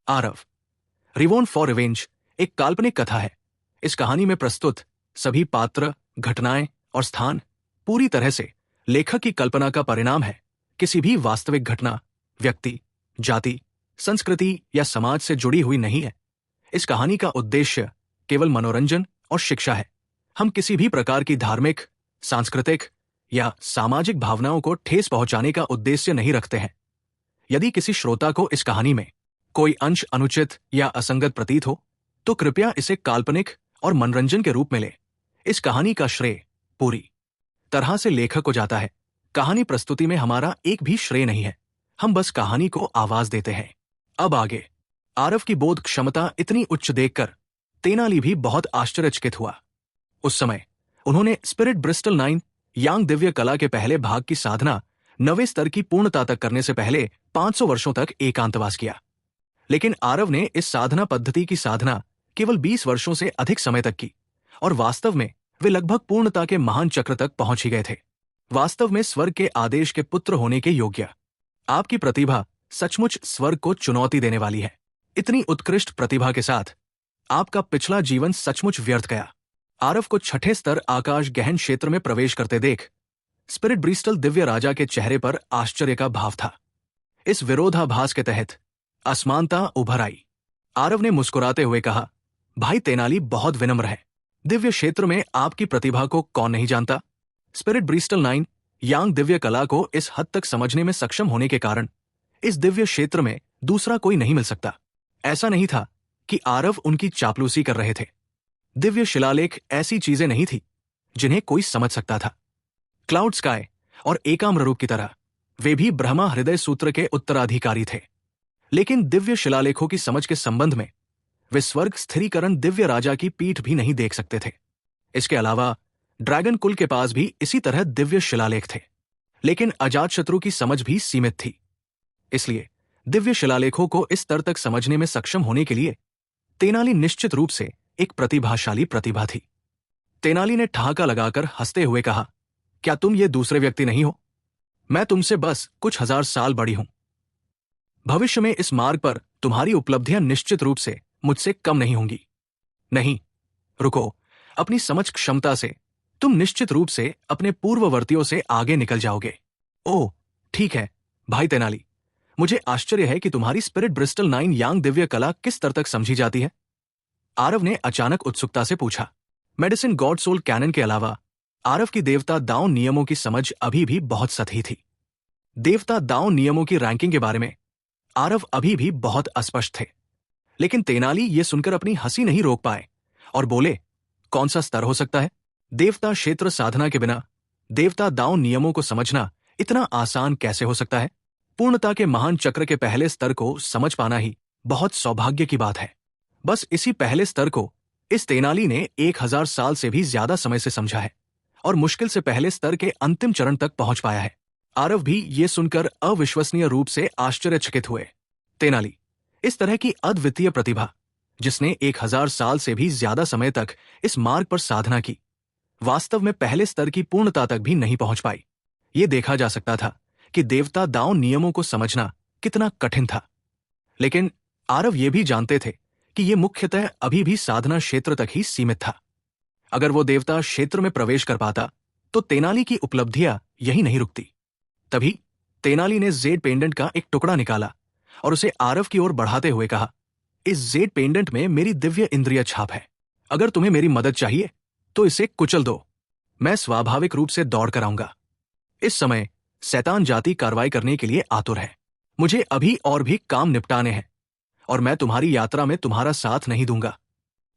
Aarav. रिवोन for revenge एक काल्पनिक कथा है। इस कहानी में प्रस्तुत सभी पात्र, घटनाएं और स्थान पूरी तरह से लेखक की कल्पना का परिणाम है, किसी भी वास्तविक घटना, व्यक्ति, जाति, संस्कृति या समाज से जुड़ी हुई नहीं है। इस कहानी का उद्देश्य केवल मनोरंजन और शिक्षा है। हम किसी भी प्रकार की धार्मिक, सांस्कृतिक या सामाजिक भावनाओं को ठेस पहुंचाने का उद्देश्य नहीं रखते हैं। यदि किसी श्रोता को इस कहानी में कोई अंश अनुचित या असंगत प्रतीत हो, तो कृपया इसे काल्पनिक और मनोरंजन के रूप में ले। इस कहानी का श्रेय पूरी तरह से लेखक को जाता है। कहानी प्रस्तुति में हमारा एक भी श्रेय नहीं है, हम बस कहानी को आवाज देते हैं। अब आगे। आरव की बोध क्षमता इतनी उच्च देखकर तेनाली भी बहुत आश्चर्यचकित हुआ। उस समय उन्होंने स्पिरिट ब्रिस्टल 9 यांग दिव्य कला के पहले भाग की साधना 9वें स्तर की पूर्णता तक करने से पहले 500 वर्षों तक एकांतवास किया। लेकिन आरव ने इस साधना पद्धति की साधना केवल 20 वर्षों से अधिक समय तक की और वास्तव में वे लगभग पूर्णता के महान चक्र तक पहुंच ही गए थे। वास्तव में स्वर्ग के आदेश के पुत्र होने के योग्य आपकी प्रतिभा सचमुच स्वर्ग को चुनौती देने वाली है। इतनी उत्कृष्ट प्रतिभा के साथ आपका पिछला जीवन सचमुच व्यर्थ गया। आरव को 6ठे स्तर आकाश गहन क्षेत्र में प्रवेश करते देख स्पिरिट ब्रिस्टल दिव्य राजा के चेहरे पर आश्चर्य का भाव था। इस विरोधाभास के तहत असमानता उभर आई। आरव ने मुस्कुराते हुए कहा, भाई तेनाली बहुत विनम्र है। दिव्य क्षेत्र में आपकी प्रतिभा को कौन नहीं जानता। स्पिरिट ब्रिस्टल 9 यांग दिव्य कला को इस हद तक समझने में सक्षम होने के कारण इस दिव्य क्षेत्र में दूसरा कोई नहीं मिल सकता। ऐसा नहीं था कि आरव उनकी चापलूसी कर रहे थे। दिव्य शिलालेख ऐसी चीजें नहीं थी जिन्हें कोई समझ सकता था। क्लाउड स्काई और एकाम्ररूप की तरह वे भी ब्रह्मा हृदय सूत्र के उत्तराधिकारी थे। लेकिन दिव्य शिलालेखों की समझ के संबंध में वे स्वर्ग स्थिरीकरण दिव्य राजा की पीठ भी नहीं देख सकते थे। इसके अलावा ड्रैगन कुल के पास भी इसी तरह दिव्य शिलालेख थे, लेकिन अजातशत्रु की समझ भी सीमित थी। इसलिए दिव्य शिलालेखों को इस स्तर तक समझने में सक्षम होने के लिए तेनाली निश्चित रूप से एक प्रतिभाशाली प्रतिभा थी। तेनाली ने ठहाका लगाकर हंसते हुए कहा, क्या तुम ये दूसरे व्यक्ति नहीं हो? मैं तुमसे बस कुछ हजार साल बड़ी हूं। भविष्य में इस मार्ग पर तुम्हारी उपलब्धियां निश्चित रूप से मुझसे कम नहीं होंगी। नहीं, रुको, अपनी समझ क्षमता से तुम निश्चित रूप से अपने पूर्ववर्तियों से आगे निकल जाओगे। ओह, ठीक है भाई तेनाली, मुझे आश्चर्य है कि तुम्हारी स्पिरिट ब्रिस्टल 9 यांग दिव्य कला किस स्तर तक समझी जाती है? आरव ने अचानक उत्सुकता से पूछा। मेडिसिन गॉड सोल कैनन के अलावा आरव की देवता दाओ नियमों की समझ अभी भी बहुत सतही थी। देवता दाओ नियमों की रैंकिंग के बारे में आरव अभी भी बहुत अस्पष्ट थे। लेकिन तेनाली ये सुनकर अपनी हंसी नहीं रोक पाए और बोले, कौन सा स्तर हो सकता है? देवता क्षेत्र साधना के बिना देवता दाओ नियमों को समझना इतना आसान कैसे हो सकता है? पूर्णता के महान चक्र के पहले स्तर को समझ पाना ही बहुत सौभाग्य की बात है। बस इसी पहले स्तर को इस तेनाली ने 1000 साल से भी ज्यादा समय से समझा है और मुश्किल से पहले स्तर के अंतिम चरण तक पहुंच पाया है। आरव भी ये सुनकर अविश्वसनीय रूप से आश्चर्यचकित हुए। तेनाली, इस तरह की अद्वितीय प्रतिभा जिसने 1000 साल से भी ज्यादा समय तक इस मार्ग पर साधना की, वास्तव में पहले स्तर की पूर्णता तक भी नहीं पहुंच पाई। ये देखा जा सकता था कि देवता दाओ नियमों को समझना कितना कठिन था। लेकिन आरव ये भी जानते थे कि ये मुख्यतः अभी भी साधना क्षेत्र तक ही सीमित था। अगर वो देवता क्षेत्र में प्रवेश कर पाता तो तेनाली की उपलब्धियां यही नहीं रुकती। तभी तेनाली ने जेड पेंडेंट का एक टुकड़ा निकाला और उसे आरव की ओर बढ़ाते हुए कहा, इस जेड पेंडेंट में मेरी दिव्य इंद्रिय छाप है। अगर तुम्हें मेरी मदद चाहिए तो इसे कुचल दो, मैं स्वाभाविक रूप से दौड़ कर आऊंगा। इस समय शैतान जाति कार्रवाई करने के लिए आतुर है। मुझे अभी और भी काम निपटाने हैं और मैं तुम्हारी यात्रा में तुम्हारा साथ नहीं दूंगा।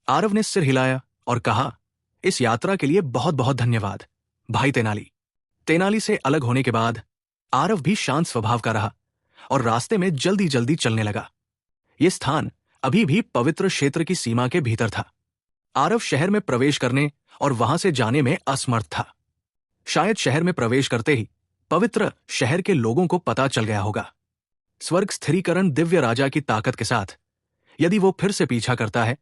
आरव ने सिर हिलाया और कहा, इस यात्रा के लिए बहुत बहुत धन्यवाद भाई तेनाली। तेनाली से अलग होने के बाद आरव भी शांत स्वभाव का रहा और रास्ते में जल्दी जल्दी चलने लगा। यह स्थान अभी भी पवित्र क्षेत्र की सीमा के भीतर था। आरव शहर में प्रवेश करने और वहां से जाने में असमर्थ था। शायद शहर में प्रवेश करते ही पवित्र शहर के लोगों को पता चल गया होगा। स्वर्ग स्थिरीकरण दिव्य राजा की ताकत के साथ यदि वो फिर से पीछा करता है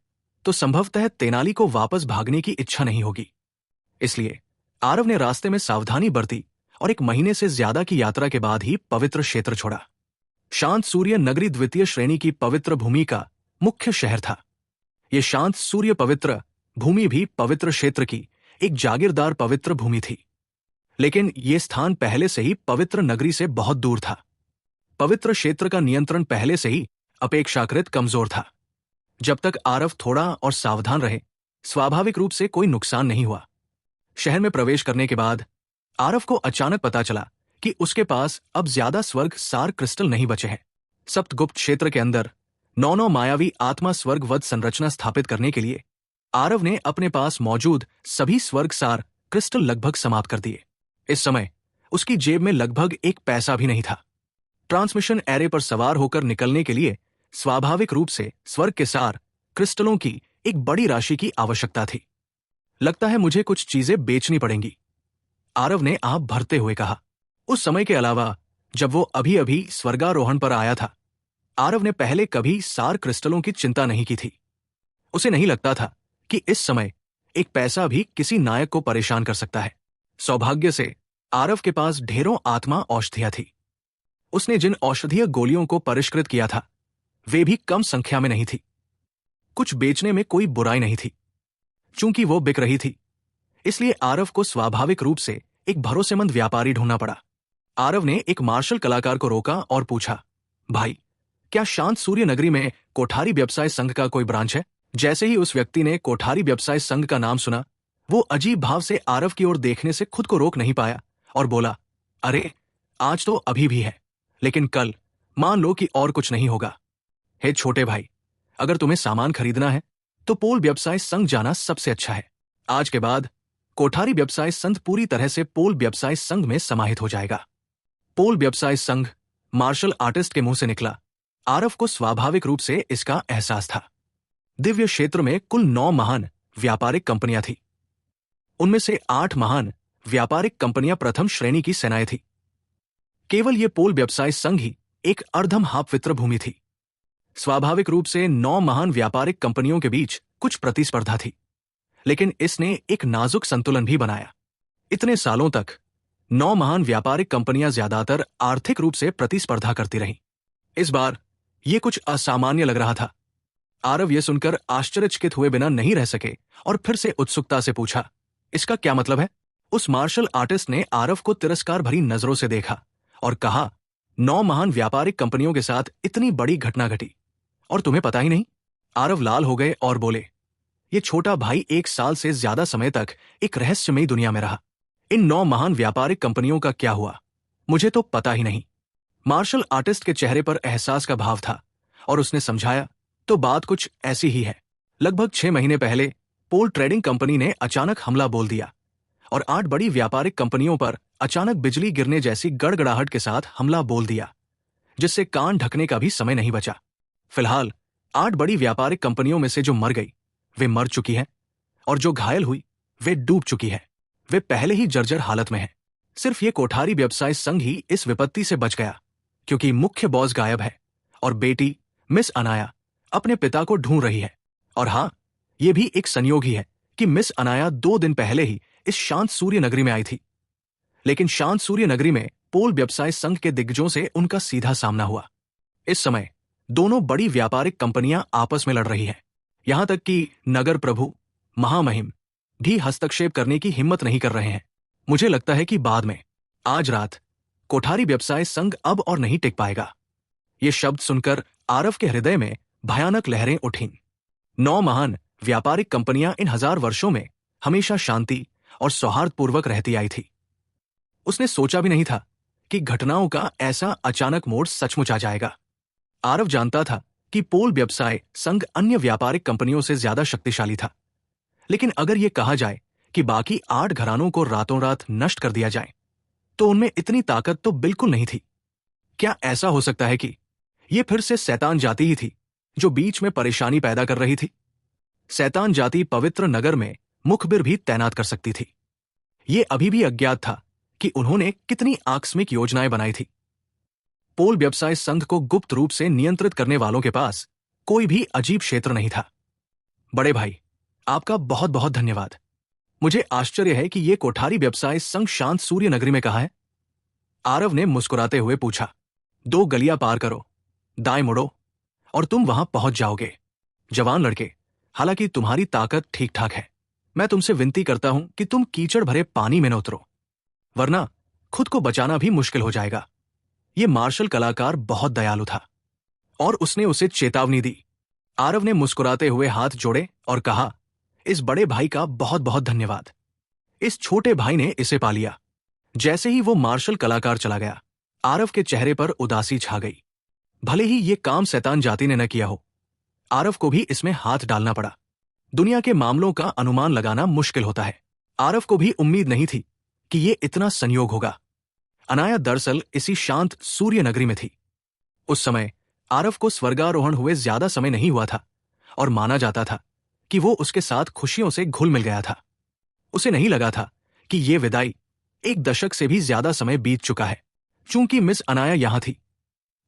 तो संभवतः तेनाली को वापस भागने की इच्छा नहीं होगी। इसलिए आरव ने रास्ते में सावधानी बरती और 1 महीने से ज्यादा की यात्रा के बाद ही पवित्र क्षेत्र छोड़ा। शांत सूर्य नगरी द्वितीय श्रेणी की पवित्र भूमि का मुख्य शहर था। ये शांत सूर्य पवित्र भूमि भी पवित्र क्षेत्र की एक जागीरदार पवित्र भूमि थी, लेकिन ये स्थान पहले से ही पवित्र नगरी से बहुत दूर था। पवित्र क्षेत्र का नियंत्रण पहले से ही अपेक्षाकृत कमजोर था। जब तक आरव थोड़ा और सावधान रहे, स्वाभाविक रूप से कोई नुकसान नहीं हुआ। शहर में प्रवेश करने के बाद आरव को अचानक पता चला कि उसके पास अब ज्यादा स्वर्ग सार क्रिस्टल नहीं बचे हैं। सप्तगुप्त क्षेत्र के अंदर 9 मायावी आत्मा स्वर्गवत संरचना स्थापित करने के लिए आरव ने अपने पास मौजूद सभी स्वर्ग सार क्रिस्टल लगभग समाप्त कर दिए। इस समय उसकी जेब में लगभग एक पैसा भी नहीं था। ट्रांसमिशन एरे पर सवार होकर निकलने के लिए स्वाभाविक रूप से स्वर्ग के सार क्रिस्टलों की एक बड़ी राशि की आवश्यकता थी। लगता है मुझे कुछ चीजें बेचनी पड़ेंगी, आरव ने आप भरते हुए कहा। उस समय के अलावा जब वो अभी अभी स्वर्गारोहण पर आया था, आरव ने पहले कभी सार क्रिस्टलों की चिंता नहीं की थी। उसे नहीं लगता था कि इस समय एक पैसा भी किसी नायक को परेशान कर सकता है। सौभाग्य से आरव के पास ढेरों आत्मा औषधियां थी। उसने जिन औषधीय गोलियों को परिष्कृत किया था, वे भी कम संख्या में नहीं थी। कुछ बेचने में कोई बुराई नहीं थी। चूंकि वो बिक रही थी, इसलिए आरव को स्वाभाविक रूप से एक भरोसेमंद व्यापारी ढूंढना पड़ा। आरव ने एक मार्शल कलाकार को रोका और पूछा, भाई, क्या शांत सूर्य नगरी में कोठारी व्यवसाय संघ का कोई ब्रांच है? जैसे ही उस व्यक्ति ने कोठारी व्यवसाय संघ का नाम सुना, वो अजीब भाव से आरव की ओर देखने से खुद को रोक नहीं पाया और बोला, अरे, आज तो अभी भी है, लेकिन कल मान लो कि और कुछ नहीं होगा। हे छोटे भाई, अगर तुम्हें सामान खरीदना है तो पोल व्यवसाय संघ जाना सबसे अच्छा है। आज के बाद कोठारी व्यवसाय संघ पूरी तरह से पोल व्यवसाय संघ में समाहित हो जाएगा। पोल व्यवसाय संघ मार्शल आर्टिस्ट के मुंह से निकला। आरव को स्वाभाविक रूप से इसका एहसास था। दिव्य क्षेत्र में कुल 9 महान व्यापारिक कंपनियां थी। उनमें से 8 महान व्यापारिक कंपनियां प्रथम श्रेणी की सेनाएं थी। केवल ये पोल व्यवसाय संघ ही एक अर्धम हापवित्र भूमि थी। स्वाभाविक रूप से 9 महान व्यापारिक कंपनियों के बीच कुछ प्रतिस्पर्धा थी, लेकिन इसने एक नाजुक संतुलन भी बनाया। इतने सालों तक 9 महान व्यापारिक कंपनियां ज्यादातर आर्थिक रूप से प्रतिस्पर्धा करती रहीं। इस बार यह कुछ असामान्य लग रहा था। आरव यह सुनकर आश्चर्यचकित हुए बिना नहीं रह सके और फिर से उत्सुकता से पूछा, इसका क्या मतलब है? उस मार्शल आर्टिस्ट ने आरव को तिरस्कार भरी नजरों से देखा और कहा, 9 महान व्यापारिक कंपनियों के साथ इतनी बड़ी घटना घटी और तुम्हें पता ही नहीं? आरव लाल हो गए और बोले, ये छोटा भाई 1 साल से ज्यादा समय तक एक रहस्यमयी दुनिया में रहा। इन 9 महान व्यापारिक कंपनियों का क्या हुआ, मुझे तो पता ही नहीं। मार्शल आर्टिस्ट के चेहरे पर एहसास का भाव था और उसने समझाया, तो बात कुछ ऐसी ही है। लगभग 6 महीने पहले पोल ट्रेडिंग कंपनी ने अचानक हमला बोल दिया और 8 बड़ी व्यापारिक कंपनियों पर अचानक बिजली गिरने जैसी गड़गड़ाहट के साथ हमला बोल दिया, जिससे कान ढकने का भी समय नहीं बचा। फिलहाल 8 बड़ी व्यापारिक कंपनियों में से जो मर गई वे मर चुकी है और जो घायल हुई वे डूब चुकी है। वे पहले ही जर्जर हालत में है। सिर्फ ये कोठारी व्यवसाय संघ ही इस विपत्ति से बच गया, क्योंकि मुख्य बॉस गायब है और बेटी मिस अनाया अपने पिता को ढूंढ रही है। और हाँ, ये भी एक संयोग ही है कि मिस अनाया 2 दिन पहले ही इस शांत सूर्य नगरी में आई थी, लेकिन शांत सूर्य नगरी में पोल व्यवसाय संघ के दिग्गजों से उनका सीधा सामना हुआ। इस समय दोनों बड़ी व्यापारिक कंपनियां आपस में लड़ रही हैं। यहां तक कि नगर प्रभु महामहिम भी हस्तक्षेप करने की हिम्मत नहीं कर रहे हैं। मुझे लगता है कि बाद में आज रात कोठारी व्यवसाय संघ अब और नहीं टिक पाएगा। ये शब्द सुनकर आरव के हृदय में भयानक लहरें उठीं। 9 महान व्यापारिक कंपनियां इन 1000 वर्षों में हमेशा शांति और सौहार्दपूर्वक रहती आई थी। उसने सोचा भी नहीं था कि घटनाओं का ऐसा अचानक मोड़ सचमुच आ जाएगा। आरव जानता था कि पोल व्यवसाय संघ अन्य व्यापारिक कंपनियों से ज्यादा शक्तिशाली था, लेकिन अगर यह कहा जाए कि बाकी 8 घरानों को रातों रात नष्ट कर दिया जाए, तो उनमें इतनी ताकत तो बिल्कुल नहीं थी। क्या ऐसा हो सकता है कि यह फिर से शैतान जाति ही थी जो बीच में परेशानी पैदा कर रही थी? शैतान जाति पवित्र नगर में मुखबिर भी तैनात कर सकती थी। यह अभी भी अज्ञात था कि उन्होंने कितनी आकस्मिक योजनाएं बनाई थी। पोल व्यवसाय संघ को गुप्त रूप से नियंत्रित करने वालों के पास कोई भी अजीब क्षेत्र नहीं था। बड़े भाई, आपका बहुत बहुत धन्यवाद। मुझे आश्चर्य है कि यह कोठारी व्यवसाय संघ शांत सूर्य नगरी में कहाँ है? आरव ने मुस्कुराते हुए पूछा। 2 गलियां पार करो दाएं मुड़ो और तुम वहां पहुंच जाओगे। जवान लड़के, हालांकि तुम्हारी ताकत ठीक ठाक है, मैं तुमसे विनती करता हूं कि तुम कीचड़ भरे पानी में न उतरो, वरना खुद को बचाना भी मुश्किल हो जाएगा। ये मार्शल कलाकार बहुत दयालु था और उसने उसे चेतावनी दी। आरव ने मुस्कुराते हुए हाथ जोड़े और कहा, इस बड़े भाई का बहुत बहुत धन्यवाद। इस छोटे भाई ने इसे पा लिया। जैसे ही वो मार्शल कलाकार चला गया, आरव के चेहरे पर उदासी छा गई। भले ही ये काम शैतान जाति ने न किया हो, आरव को भी इसमें हाथ डालना पड़ा। दुनिया के मामलों का अनुमान लगाना मुश्किल होता है। आरव को भी उम्मीद नहीं थी कि ये इतना संयोग होगा। अनाया दरअसल इसी शांत सूर्य नगरी में थी। उस समय आरव को स्वर्गारोहण हुए ज्यादा समय नहीं हुआ था और माना जाता था कि वो उसके साथ खुशियों से घुल मिल गया था। उसे नहीं लगा था कि ये विदाई, एक दशक से भी ज्यादा समय बीत चुका है। चूंकि मिस अनाया यहां थी,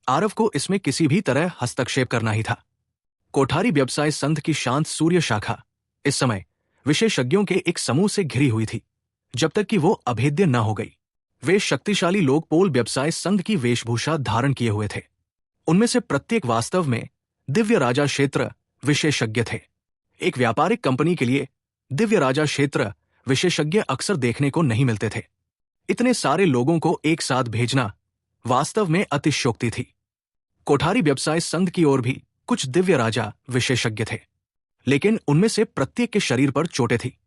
आरव को इसमें किसी भी तरह हस्तक्षेप करना ही था। कोठारी व्यवसाय संघ की शांत सूर्य शाखा इस समय विशेषज्ञों के एक समूह से घिरी हुई थी, जब तक कि वो अभेद्य न हो गई। वे शक्तिशाली लोग पोल व्यवसाय संघ की वेशभूषा धारण किए हुए थे। उनमें से प्रत्येक वास्तव में दिव्य राजा क्षेत्र विशेषज्ञ थे। एक व्यापारिक कंपनी के लिए दिव्य राजा क्षेत्र विशेषज्ञ अक्सर देखने को नहीं मिलते थे। इतने सारे लोगों को एक साथ भेजना वास्तव में अतिशयोक्ति थी। कोठारी व्यवसाय संघ की ओर भी कुछ दिव्य राजा विशेषज्ञ थे, लेकिन उनमें से प्रत्येक के शरीर पर चोटें थी।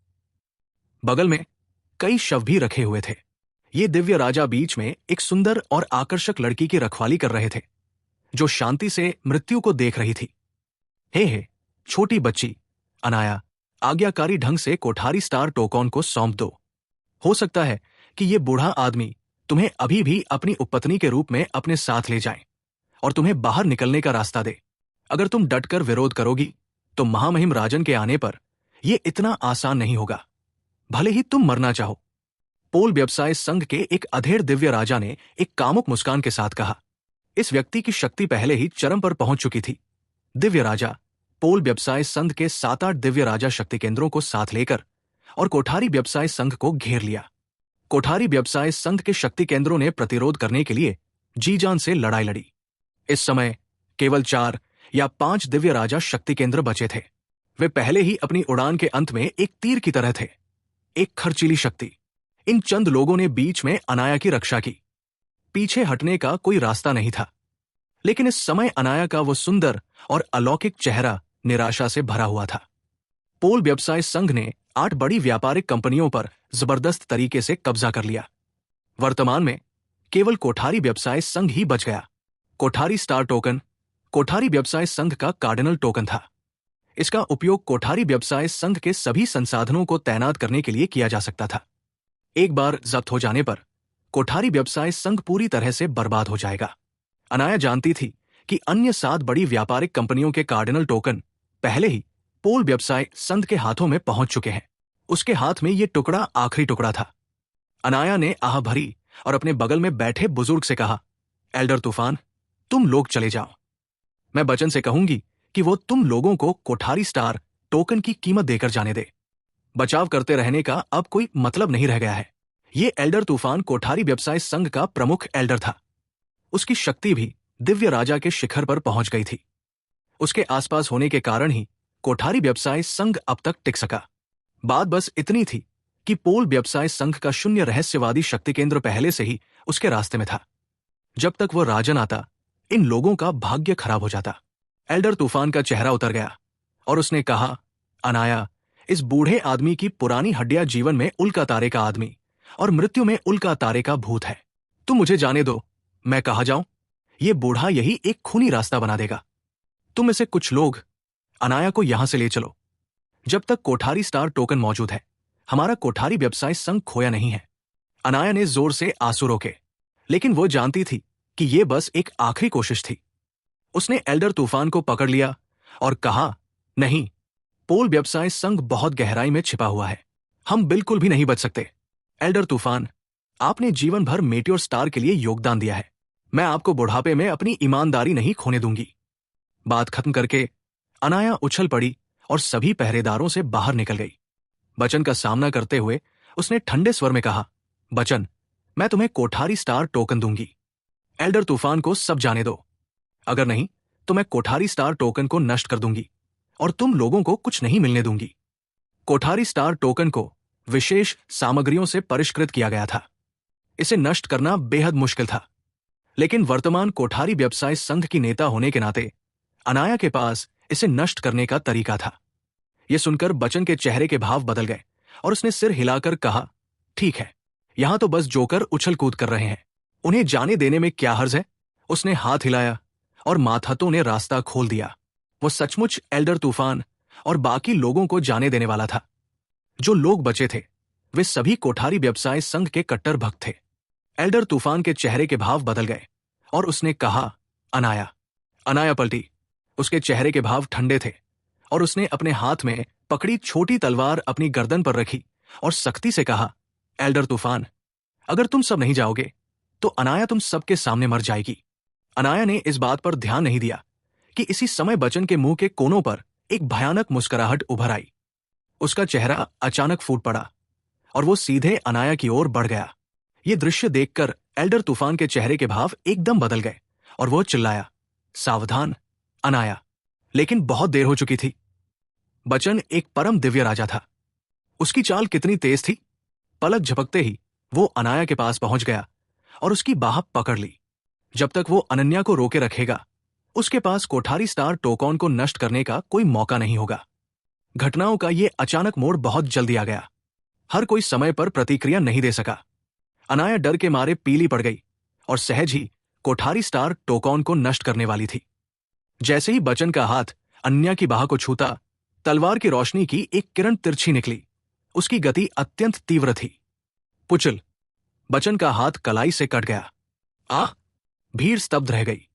बगल में कई शव भी रखे हुए थे। ये दिव्य राजा बीच में एक सुंदर और आकर्षक लड़की की रखवाली कर रहे थे, जो शांति से मृत्यु को देख रही थी। हे छोटी बच्ची अनाया, आज्ञाकारी ढंग से कोठारी स्टार टोकन को सौंप दो। हो सकता है कि ये बूढ़ा आदमी तुम्हें अभी भी अपनी उपपत्नी के रूप में अपने साथ ले जाए और तुम्हें बाहर निकलने का रास्ता दे। अगर तुम डटकर विरोध करोगी तो महामहिम राजन के आने पर यह इतना आसान नहीं होगा, भले ही तुम मरना चाहो। पोल व्यवसाय संघ के एक अधेड़ दिव्य राजा ने एक कामुक मुस्कान के साथ कहा। इस व्यक्ति की शक्ति पहले ही चरम पर पहुंच चुकी थी। दिव्य राजा पोल व्यवसाय संघ के 7-8 दिव्य राजा शक्ति केंद्रों को साथ लेकर और कोठारी व्यवसाय संघ को घेर लिया। कोठारी व्यवसाय संघ के शक्ति केंद्रों ने प्रतिरोध करने के लिए जी जान से लड़ाई लड़ी। इस समय केवल 4 या 5 दिव्य राजा शक्ति केंद्र बचे थे। वे पहले ही अपनी उड़ान के अंत में एक तीर की तरह थे, एक खर्चीली शक्ति। इन चंद लोगों ने बीच में अनाया की रक्षा की। पीछे हटने का कोई रास्ता नहीं था, लेकिन इस समय अनाया का वो सुंदर और अलौकिक चेहरा निराशा से भरा हुआ था। पोल व्यवसाय संघ ने 8 बड़ी व्यापारिक कंपनियों पर जबरदस्त तरीके से कब्जा कर लिया। वर्तमान में केवल कोठारी व्यवसाय संघ ही बच गया। कोठारी स्टार टोकन कोठारी व्यवसाय संघ का कार्डिनल टोकन था। इसका उपयोग कोठारी व्यवसाय संघ के सभी संसाधनों को तैनात करने के लिए किया जा सकता था। एक बार जब्त हो जाने पर कोठारी व्यवसाय संघ पूरी तरह से बर्बाद हो जाएगा। अनाया जानती थी कि अन्य 7 बड़ी व्यापारिक कंपनियों के कार्डिनल टोकन पहले ही पोल व्यवसाय संघ के हाथों में पहुंच चुके हैं। उसके हाथ में यह टुकड़ा आखिरी टुकड़ा था। अनाया ने आह भरी और अपने बगल में बैठे बुजुर्ग से कहा, एल्डर तूफान, तुम लोग चले जाओ। मैं बचन से कहूंगी कि वो तुम लोगों को कोठारी स्टार टोकन की कीमत देकर जाने दे। बचाव करते रहने का अब कोई मतलब नहीं रह गया है। ये एल्डर तूफान कोठारी व्यवसाय संघ का प्रमुख एल्डर था। उसकी शक्ति भी दिव्य राजा के शिखर पर पहुंच गई थी। उसके आसपास होने के कारण ही कोठारी व्यवसाय संघ अब तक टिक सका। बात बस इतनी थी कि पोल व्यवसाय संघ का शून्य रहस्यवादी शक्ति केंद्र पहले से ही उसके रास्ते में था। जब तक वो राजन आता, इन लोगों का भाग्य खराब हो जाता। एल्डर तूफान का चेहरा उतर गया और उसने कहा, अनाया, इस बूढ़े आदमी की पुरानी हड्डियां जीवन में उल्का तारे का आदमी और मृत्यु में उल्का तारे का भूत है। तुम मुझे जाने दो, मैं कहा जाऊं? ये बूढ़ा यही एक खूनी रास्ता बना देगा। तुम में से कुछ लोग अनाया को यहां से ले चलो। जब तक कोठारी स्टार टोकन मौजूद है, हमारा कोठारी व्यवसाय संघ खोया नहीं है। अनाया ने जोर से आंसू रोके, लेकिन वो जानती थी कि यह बस एक आखिरी कोशिश थी। उसने एल्डर तूफान को पकड़ लिया और कहा, नहीं, पोल व्यवसाय संघ बहुत गहराई में छिपा हुआ है। हम बिल्कुल भी नहीं बच सकते। एल्डर तूफान, आपने जीवन भर मेटियोर स्टार के लिए योगदान दिया है। मैं आपको बुढ़ापे में अपनी ईमानदारी नहीं खोने दूंगी। बात खत्म करके अनाया उछल पड़ी और सभी पहरेदारों से बाहर निकल गई। बचन का सामना करते हुए उसने ठंडे स्वर में कहा, बचन, मैं तुम्हें कोठारी स्टार टोकन दूंगी। एल्डर तूफान को सब जाने दो। अगर नहीं तो मैं कोठारी स्टार टोकन को नष्ट कर दूंगी और तुम लोगों को कुछ नहीं मिलने दूंगी। कोठारी स्टार टोकन को विशेष सामग्रियों से परिष्कृत किया गया था। इसे नष्ट करना बेहद मुश्किल था, लेकिन वर्तमान कोठारी व्यवसाय संघ की नेता होने के नाते अनाया के पास इसे नष्ट करने का तरीका था। यह सुनकर बच्चन के चेहरे के भाव बदल गए और उसने सिर हिलाकर कहा, ठीक है, यहां तो बस जोकर उछल कूद कर रहे हैं, उन्हें जाने देने में क्या हर्ज है। उसने हाथ हिलाया और माथातों ने रास्ता खोल दिया। वो सचमुच एल्डर तूफान और बाकी लोगों को जाने देने वाला था। जो लोग बचे थे वे सभी कोठारी व्यवसाय संघ के कट्टर भक्त थे। एल्डर तूफान के चेहरे के भाव बदल गए और उसने कहा, अनाया। अनाया पलटी। उसके चेहरे के भाव ठंडे थे और उसने अपने हाथ में पकड़ी छोटी तलवार अपनी गर्दन पर रखी और सख्ती से कहा, एल्डर तूफान, अगर तुम सब नहीं जाओगे तो अनाया तुम सबके सामने मर जाएगी। अनाया ने इस बात पर ध्यान नहीं दिया कि इसी समय बच्चन के मुंह के कोनों पर एक भयानक मुस्कुराहट उभर आई। उसका चेहरा अचानक फूट पड़ा और वो सीधे अनाया की ओर बढ़ गया। ये दृश्य देखकर एल्डर तूफान के चेहरे के भाव एकदम बदल गए और वो चिल्लाया, सावधान अनाया। लेकिन बहुत देर हो चुकी थी। बच्चन एक परम दिव्य राजा था। उसकी चाल कितनी तेज थी। पलक झपकते ही वो अनाया के पास पहुंच गया और उसकी बाह पकड़ ली। जब तक वो अनन्या को रोके रखेगा उसके पास कोठारी स्टार टोकन को नष्ट करने का कोई मौका नहीं होगा। घटनाओं का ये अचानक मोड़ बहुत जल्दी आ गया। हर कोई समय पर प्रतिक्रिया नहीं दे सका। अनाया डर के मारे पीली पड़ गई और सहज ही कोठारी स्टार टोकन को नष्ट करने वाली थी। जैसे ही बच्चन का हाथ अनन्या की बाह को छूता, तलवार की रोशनी की एक किरण तिरछी निकली। उसकी गति अत्यंत तीव्र थी। पुचल। बच्चन का हाथ कलाई से कट गया। आह! भीड़ स्तब्ध रह गई।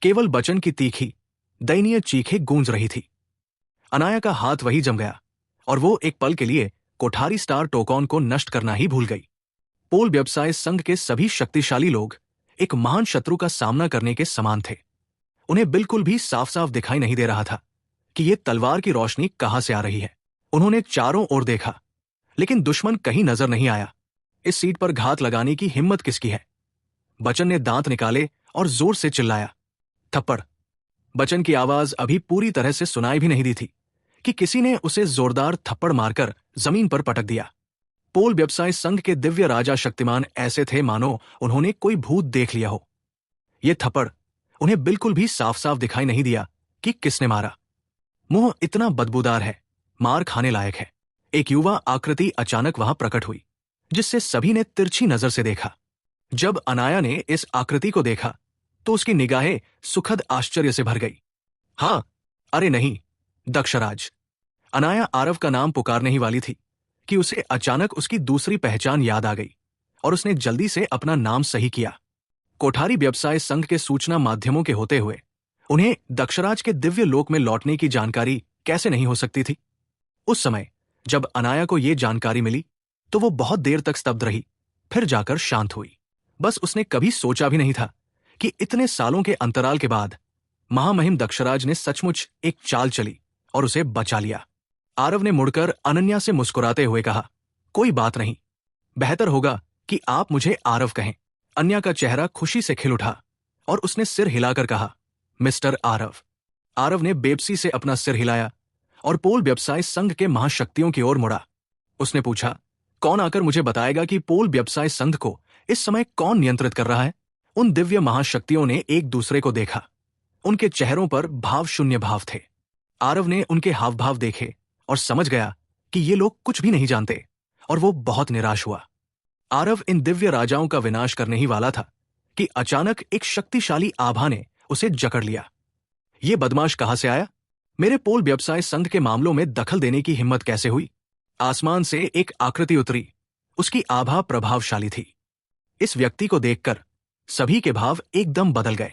केवल बच्चन की तीखी दयनीय चीखें गूंज रही थी। अनाया का हाथ वही जम गया और वो एक पल के लिए कोठारी स्टार टोकन को नष्ट करना ही भूल गई। पोल व्यवसाय संघ के सभी शक्तिशाली लोग एक महान शत्रु का सामना करने के समान थे। उन्हें बिल्कुल भी साफ साफ दिखाई नहीं दे रहा था कि ये तलवार की रोशनी कहां से आ रही है। उन्होंने चारों ओर देखा, लेकिन दुश्मन कहीं नजर नहीं आया। इस सीट पर घात लगाने की हिम्मत किसकी है? बच्चन ने दांत निकाले और जोर से चिल्लाया, थप्पड़। बच्चन की आवाज अभी पूरी तरह से सुनाई भी नहीं दी थी कि किसी ने उसे जोरदार थप्पड़ मारकर जमीन पर पटक दिया। पोल व्यवसाय संघ के दिव्य राजा शक्तिमान ऐसे थे मानो उन्होंने कोई भूत देख लिया हो। यह थप्पड़ उन्हें बिल्कुल भी साफ साफ दिखाई नहीं दिया कि किसने मारा। मुंह इतना बदबूदार है, मार खाने लायक है। एक युवा आकृति अचानक वहां प्रकट हुई, जिससे सभी ने तिरछी नजर से देखा। जब अनाया ने इस आकृति को देखा तो उसकी निगाहें सुखद आश्चर्य से भर गई। हां, अरे नहीं, दक्षराज। अनाया आरव का नाम पुकारने ही वाली थी कि उसे अचानक उसकी दूसरी पहचान याद आ गई और उसने जल्दी से अपना नाम सही किया। कोठारी व्यवसाय संघ के सूचना माध्यमों के होते हुए उन्हें दक्षराज के दिव्य लोक में लौटने की जानकारी कैसे नहीं हो सकती थी। उस समय जब अनाया को यह जानकारी मिली तो वो बहुत देर तक स्तब्ध रही, फिर जाकर शांत हुई। बस उसने कभी सोचा भी नहीं था कि इतने सालों के अंतराल के बाद महामहिम दक्षराज ने सचमुच एक चाल चली और उसे बचा लिया। आरव ने मुड़कर अनन्या से मुस्कुराते हुए कहा, कोई बात नहीं, बेहतर होगा कि आप मुझे आरव कहें। अन्या का चेहरा खुशी से खिल उठा और उसने सिर हिलाकर कहा, मिस्टर आरव। आरव ने बेबसी से अपना सिर हिलाया और पोल व्यवसाय संघ के महाशक्तियों की ओर मुड़ा। उसने पूछा, कौन आकर मुझे बताएगा कि पोल व्यवसाय संघ को इस समय कौन नियंत्रित कर रहा है? उन दिव्य महाशक्तियों ने एक दूसरे को देखा। उनके चेहरों पर भाव शून्य भाव थे। आरव ने उनके हाव भाव देखे और समझ गया कि ये लोग कुछ भी नहीं जानते और वो बहुत निराश हुआ। आरव इन दिव्य राजाओं का विनाश करने ही वाला था कि अचानक एक शक्तिशाली आभा ने उसे जकड़ लिया। ये बदमाश कहां से आया? मेरे पोल व्यवसाय संघ के मामलों में दखल देने की हिम्मत कैसे हुई? आसमान से एक आकृति उतरी। उसकी आभा प्रभावशाली थी। इस व्यक्ति को देखकर सभी के भाव एकदम बदल गए।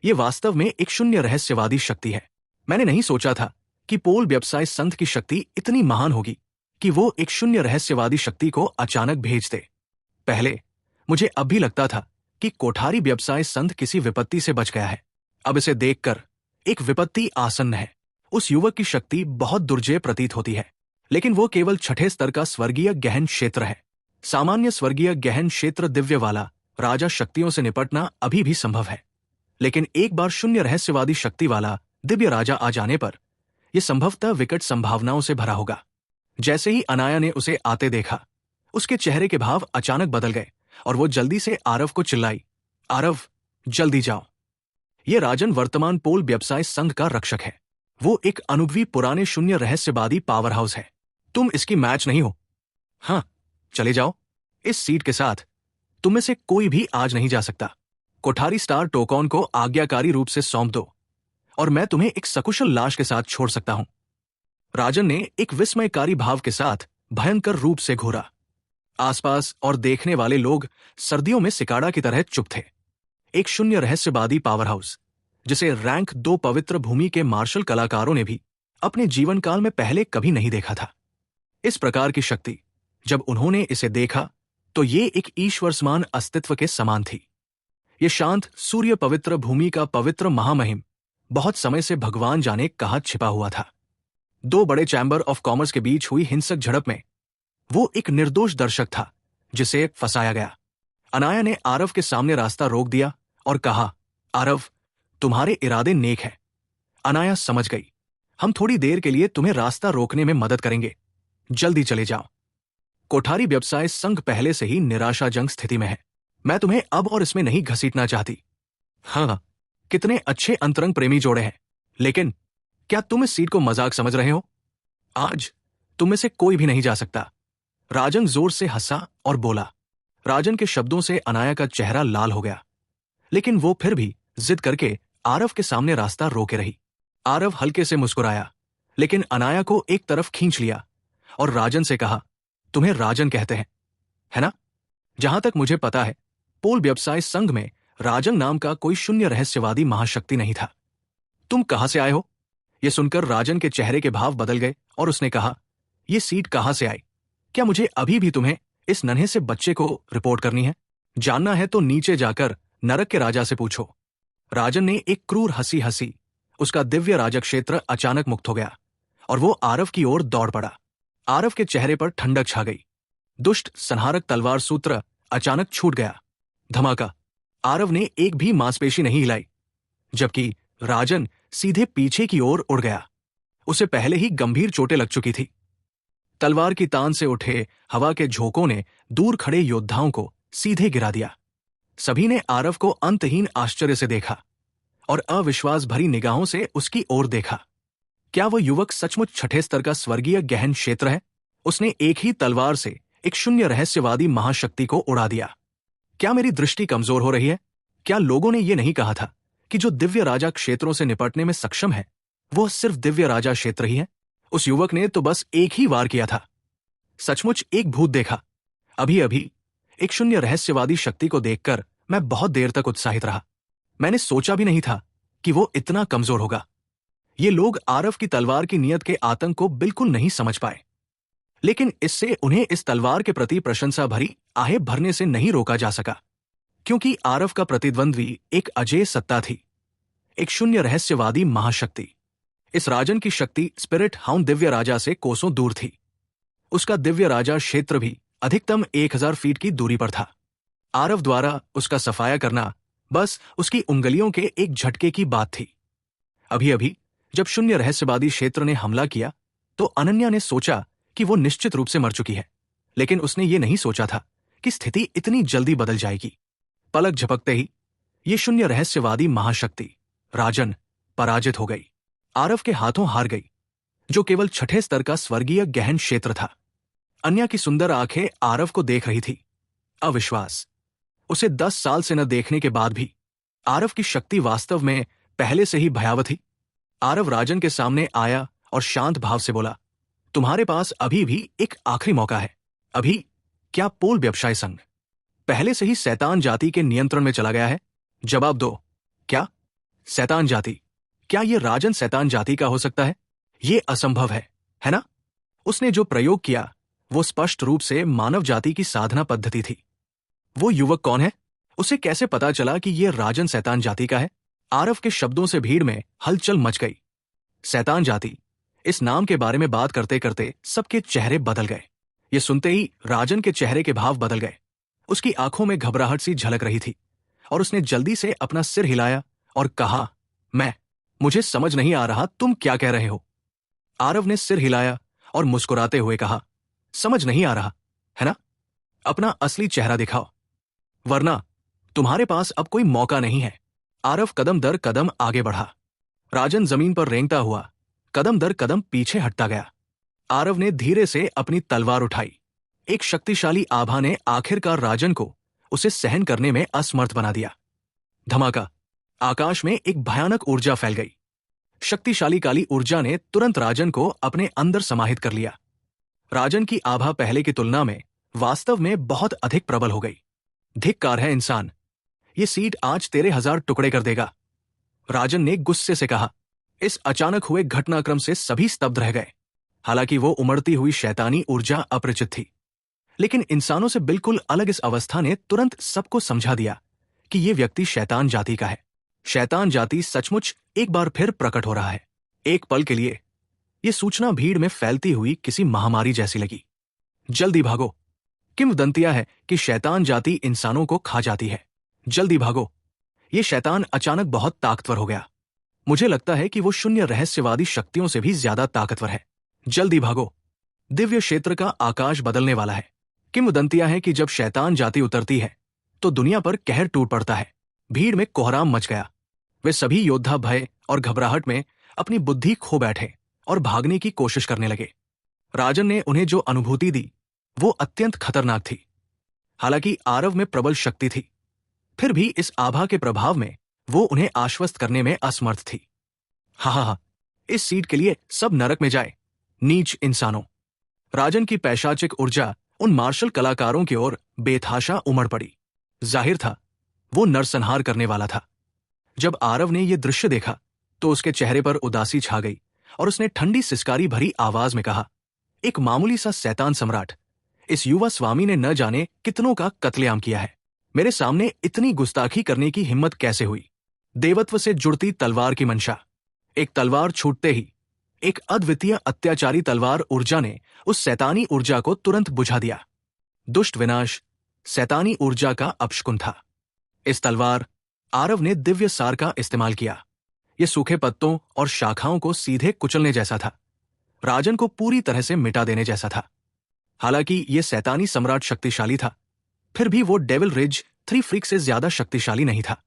ये वास्तव में एक शून्य रहस्यवादी शक्ति है। मैंने नहीं सोचा था कि पोल व्यवसाय संघ की शक्ति इतनी महान होगी कि वो एक शून्य रहस्यवादी शक्ति को अचानक भेज दे। पहले मुझे अब भी लगता था कि कोठारी व्यवसाय संघ किसी विपत्ति से बच गया है। अब इसे देखकर एक विपत्ति आसन्न है। उस युवक की शक्ति बहुत दुर्जय प्रतीत होती है, लेकिन वो केवल छठे स्तर का स्वर्गीय गहन क्षेत्र है। सामान्य स्वर्गीय गहन क्षेत्र दिव्य वाला राजा शक्तियों से निपटना अभी भी संभव है। लेकिन एक बार शून्य रहस्यवादी शक्ति वाला दिव्य राजा आ जाने पर यह संभवतः विकट संभावनाओं से भरा होगा। जैसे ही अनाया ने उसे आते देखा, उसके चेहरे के भाव अचानक बदल गए और वो जल्दी से आरव को चिल्लाई, आरव, जल्दी जाओ। ये राजन वर्तमान पोल व्यवसाय संघ का रक्षक है। वो एक अनुभवी पुराने शून्य रहस्यवादी पावर हाउस है। तुम इसकी मैच नहीं हो। हाँ, चले जाओ। इस सीट के साथ तुम में से कोई भी आज नहीं जा सकता। कोठारी स्टार टोकॉन को आज्ञाकारी रूप से सौंप दो और मैं तुम्हें एक सकुशल लाश के साथ छोड़ सकता हूं। राजन ने एक विस्मयकारी भाव के साथ भयंकर रूप से घूरा। आसपास और देखने वाले लोग सर्दियों में सिकाड़ा की तरह चुप थे। एक शून्य रहस्यवादी पावर हाउस, जिसे रैंक 2 पवित्र भूमि के मार्शल कलाकारों ने भी अपने जीवन काल में पहले कभी नहीं देखा था। इस प्रकार की शक्ति जब उन्होंने इसे देखा तो ये एक ईश्वर समान अस्तित्व के समान थी। ये शांत सूर्य पवित्र भूमि का पवित्र महामहिम बहुत समय से भगवान जाने कहाँ छिपा हुआ था। 2 बड़े चैम्बर ऑफ कॉमर्स के बीच हुई हिंसक झड़प में वो एक निर्दोष दर्शक था जिसे फंसाया गया। अनाया ने आरव के सामने रास्ता रोक दिया और कहा, आरव, तुम्हारे इरादे नेक हैं। अनाया समझ गई, हम थोड़ी देर के लिए तुम्हें रास्ता रोकने में मदद करेंगे, जल्दी चले जाओ। कोठारी व्यवसाय संघ पहले से ही निराशाजनक स्थिति में है। मैं तुम्हें अब और इसमें नहीं घसीटना चाहती। हाँ, कितने अच्छे अंतरंग प्रेमी जोड़े हैं, लेकिन क्या तुम इस सीट को मजाक समझ रहे हो? आज तुम में से कोई भी नहीं जा सकता। राजन जोर से हंसा और बोला। राजन के शब्दों से अनाया का चेहरा लाल हो गया, लेकिन वो फिर भी जिद करके आरव के सामने रास्ता रोके रही। आरव हल्के से मुस्कुराया, लेकिन अनाया को एक तरफ खींच लिया और राजन से कहा, तुम्हें राजन कहते हैं, है ना? जहां तक मुझे पता है, पोल व्यवसाय संघ में राजन नाम का कोई शून्य रहस्यवादी महाशक्ति नहीं था। तुम कहां से आए हो? यह सुनकर राजन के चेहरे के भाव बदल गए और उसने कहा, यह सीट कहां से आई? क्या मुझे अभी भी तुम्हें इस नन्हे से बच्चे को रिपोर्ट करनी है? जानना है तो नीचे जाकर नरक के राजा से पूछो। राजन ने एक क्रूर हंसी हंसी। उसका दिव्य राजा क्षेत्र अचानक मुक्त हो गया और वो आरव की ओर दौड़ पड़ा। आरव के चेहरे पर ठंडक छा गई। दुष्ट संहारक तलवार सूत्र अचानक छूट गया। धमाका। आरव ने एक भी मांसपेशी नहीं हिलाई, जबकि राजन सीधे पीछे की ओर उड़ गया। उसे पहले ही गंभीर चोटें लग चुकी थी। तलवार की तान से उठे हवा के झोंकों ने दूर खड़े योद्धाओं को सीधे गिरा दिया। सभी ने आरव को अंतहीन आश्चर्य से देखा और अविश्वास भरी निगाहों से उसकी ओर देखा। क्या वह युवक सचमुच छठे स्तर का स्वर्गीय गहन क्षेत्र है? उसने एक ही तलवार से एक शून्य रहस्यवादी महाशक्ति को उड़ा दिया। क्या मेरी दृष्टि कमजोर हो रही है? क्या लोगों ने यह नहीं कहा था कि जो दिव्य राजा क्षेत्रों से निपटने में सक्षम है वो सिर्फ दिव्य राजा क्षेत्र ही है? उस युवक ने तो बस एक ही वार किया था। सचमुच एक भूत देखा। अभी अभी एक शून्य रहस्यवादी शक्ति को देखकर मैं बहुत देर तक उत्साहित रहा। मैंने सोचा भी नहीं था कि वो इतना कमजोर होगा। ये लोग आरव की तलवार की नियत के आतंक को बिल्कुल नहीं समझ पाए, लेकिन इससे उन्हें इस तलवार के प्रति प्रशंसा भरी आहें भरने से नहीं रोका जा सका, क्योंकि आरव का प्रतिद्वंद्वी एक अजेय सत्ता थी, एक शून्य रहस्यवादी महाशक्ति। इस राजन की शक्ति स्पिरिट हाउंड दिव्य राजा से कोसों दूर थी। उसका दिव्य राजा क्षेत्र भी अधिकतम 1000 फीट की दूरी पर था। आरव द्वारा उसका सफाया करना बस उसकी उंगलियों के एक झटके की बात थी। अभी अभी जब शून्य रहस्यवादी क्षेत्र ने हमला किया तो अनन्या ने सोचा कि वो निश्चित रूप से मर चुकी है, लेकिन उसने ये नहीं सोचा था कि स्थिति इतनी जल्दी बदल जाएगी। पलक झपकते ही ये शून्य रहस्यवादी महाशक्ति राजन पराजित हो गई, आरव के हाथों हार गई, जो केवल छठे स्तर का स्वर्गीय गहन क्षेत्र था। अन्या की सुंदर आंखें आरव को देख रही थी। अविश्वास। उसे 10 साल से न देखने के बाद भी आरव की शक्ति वास्तव में पहले से ही भयावह थी। आरव राजन के सामने आया और शांत भाव से बोला, तुम्हारे पास अभी भी एक आखिरी मौका है। अभी क्या पोल व्यवसाय संघ पहले से ही शैतान जाति के नियंत्रण में चला गया है? जवाब दो। क्या शैतान जाति? क्या यह राजन शैतान जाति का हो सकता है? यह असंभव है ना? उसने जो प्रयोग किया वो स्पष्ट रूप से मानव जाति की साधना पद्धति थी। वो युवक कौन है? उसे कैसे पता चला कि यह राजन शैतान जाति का है? आरव के शब्दों से भीड़ में हलचल मच गई। शैतान जाति, इस नाम के बारे में बात करते करते सबके चेहरे बदल गए। ये सुनते ही राजन के चेहरे के भाव बदल गए। उसकी आंखों में घबराहट सी झलक रही थी और उसने जल्दी से अपना सिर हिलाया और कहा, मुझे समझ नहीं आ रहा तुम क्या कह रहे हो। आरव ने सिर हिलाया और मुस्कुराते हुए कहा, समझ नहीं आ रहा है ना? अपना असली चेहरा दिखाओ, वरना तुम्हारे पास अब कोई मौका नहीं है। आरव कदम दर कदम आगे बढ़ा। राजन जमीन पर रेंगता हुआ कदम दर कदम पीछे हटता गया। आरव ने धीरे से अपनी तलवार उठाई। एक शक्तिशाली आभा ने आखिरकार राजन को उसे सहन करने में असमर्थ बना दिया। धमाका! आकाश में एक भयानक ऊर्जा फैल गई। शक्तिशाली काली ऊर्जा ने तुरंत राजन को अपने अंदर समाहित कर लिया। राजन की आभा पहले की तुलना में वास्तव में बहुत अधिक प्रबल हो गई। धिक्कार है इंसान, ये सीट आज तेरे 1000 टुकड़े कर देगा। राजन ने गुस्से से कहा। इस अचानक हुए घटनाक्रम से सभी स्तब्ध रह गए। हालांकि वो उमड़ती हुई शैतानी ऊर्जा अपरिचित थी, लेकिन इंसानों से बिल्कुल अलग इस अवस्था ने तुरंत सबको समझा दिया कि ये व्यक्ति शैतान जाति का है। शैतान जाति सचमुच एक बार फिर प्रकट हो रहा है। एक पल के लिए ये सूचना भीड़ में फैलती हुई किसी महामारी जैसी लगी। जल्दी भागो! किंवदंतियां है कि शैतान जाति इंसानों को खा जाती है। जल्दी भागो! ये शैतान अचानक बहुत ताकतवर हो गया। मुझे लगता है कि वो शून्य रहस्यवादी शक्तियों से भी ज्यादा ताकतवर है। जल्दी भागो! दिव्य क्षेत्र का आकाश बदलने वाला है। किंवदंतियां है कि जब शैतान जाति उतरती है तो दुनिया पर कहर टूट पड़ता है। भीड़ में कोहराम मच गया। वे सभी योद्धा भय और घबराहट में अपनी बुद्धि खो बैठे और भागने की कोशिश करने लगे। राजन ने उन्हें जो अनुभूति दी वो अत्यंत खतरनाक थी। हालांकि आरव में प्रबल शक्ति थी, फिर भी इस आभा के प्रभाव में वो उन्हें आश्वस्त करने में असमर्थ थी। हा, इस सीट के लिए सब नरक में जाए, नीच इंसानों! राजन की पैशाचिक ऊर्जा उन मार्शल कलाकारों की ओर बेतहाशा उमड़ पड़ी। जाहिर था वो नरसंहार करने वाला था। जब आरव ने यह दृश्य देखा तो उसके चेहरे पर उदासी छा गई और उसने ठंडी सिसकारी भरी आवाज में कहा, एक मामूली सा शैतान सम्राट, इस युवा स्वामी ने न जाने कितनों का कत्लेआम किया है। मेरे सामने इतनी गुस्ताखी करने की हिम्मत कैसे हुई? देवत्व से जुड़ती तलवार की मंशा। एक तलवार छूटते ही एक अद्वितीय अत्याचारी तलवार ऊर्जा ने उस शैतानी ऊर्जा को तुरंत बुझा दिया। दुष्ट विनाश शैतानी ऊर्जा का अपशकुन था। इस तलवार आरव ने दिव्य सार का इस्तेमाल किया। ये सूखे पत्तों और शाखाओं को सीधे कुचलने जैसा था, राजन को पूरी तरह से मिटा देने जैसा था। हालांकि यह शैतानी सम्राट शक्तिशाली था, फिर भी वो डेविल रिज 3 फ्रीक से ज्यादा शक्तिशाली नहीं था।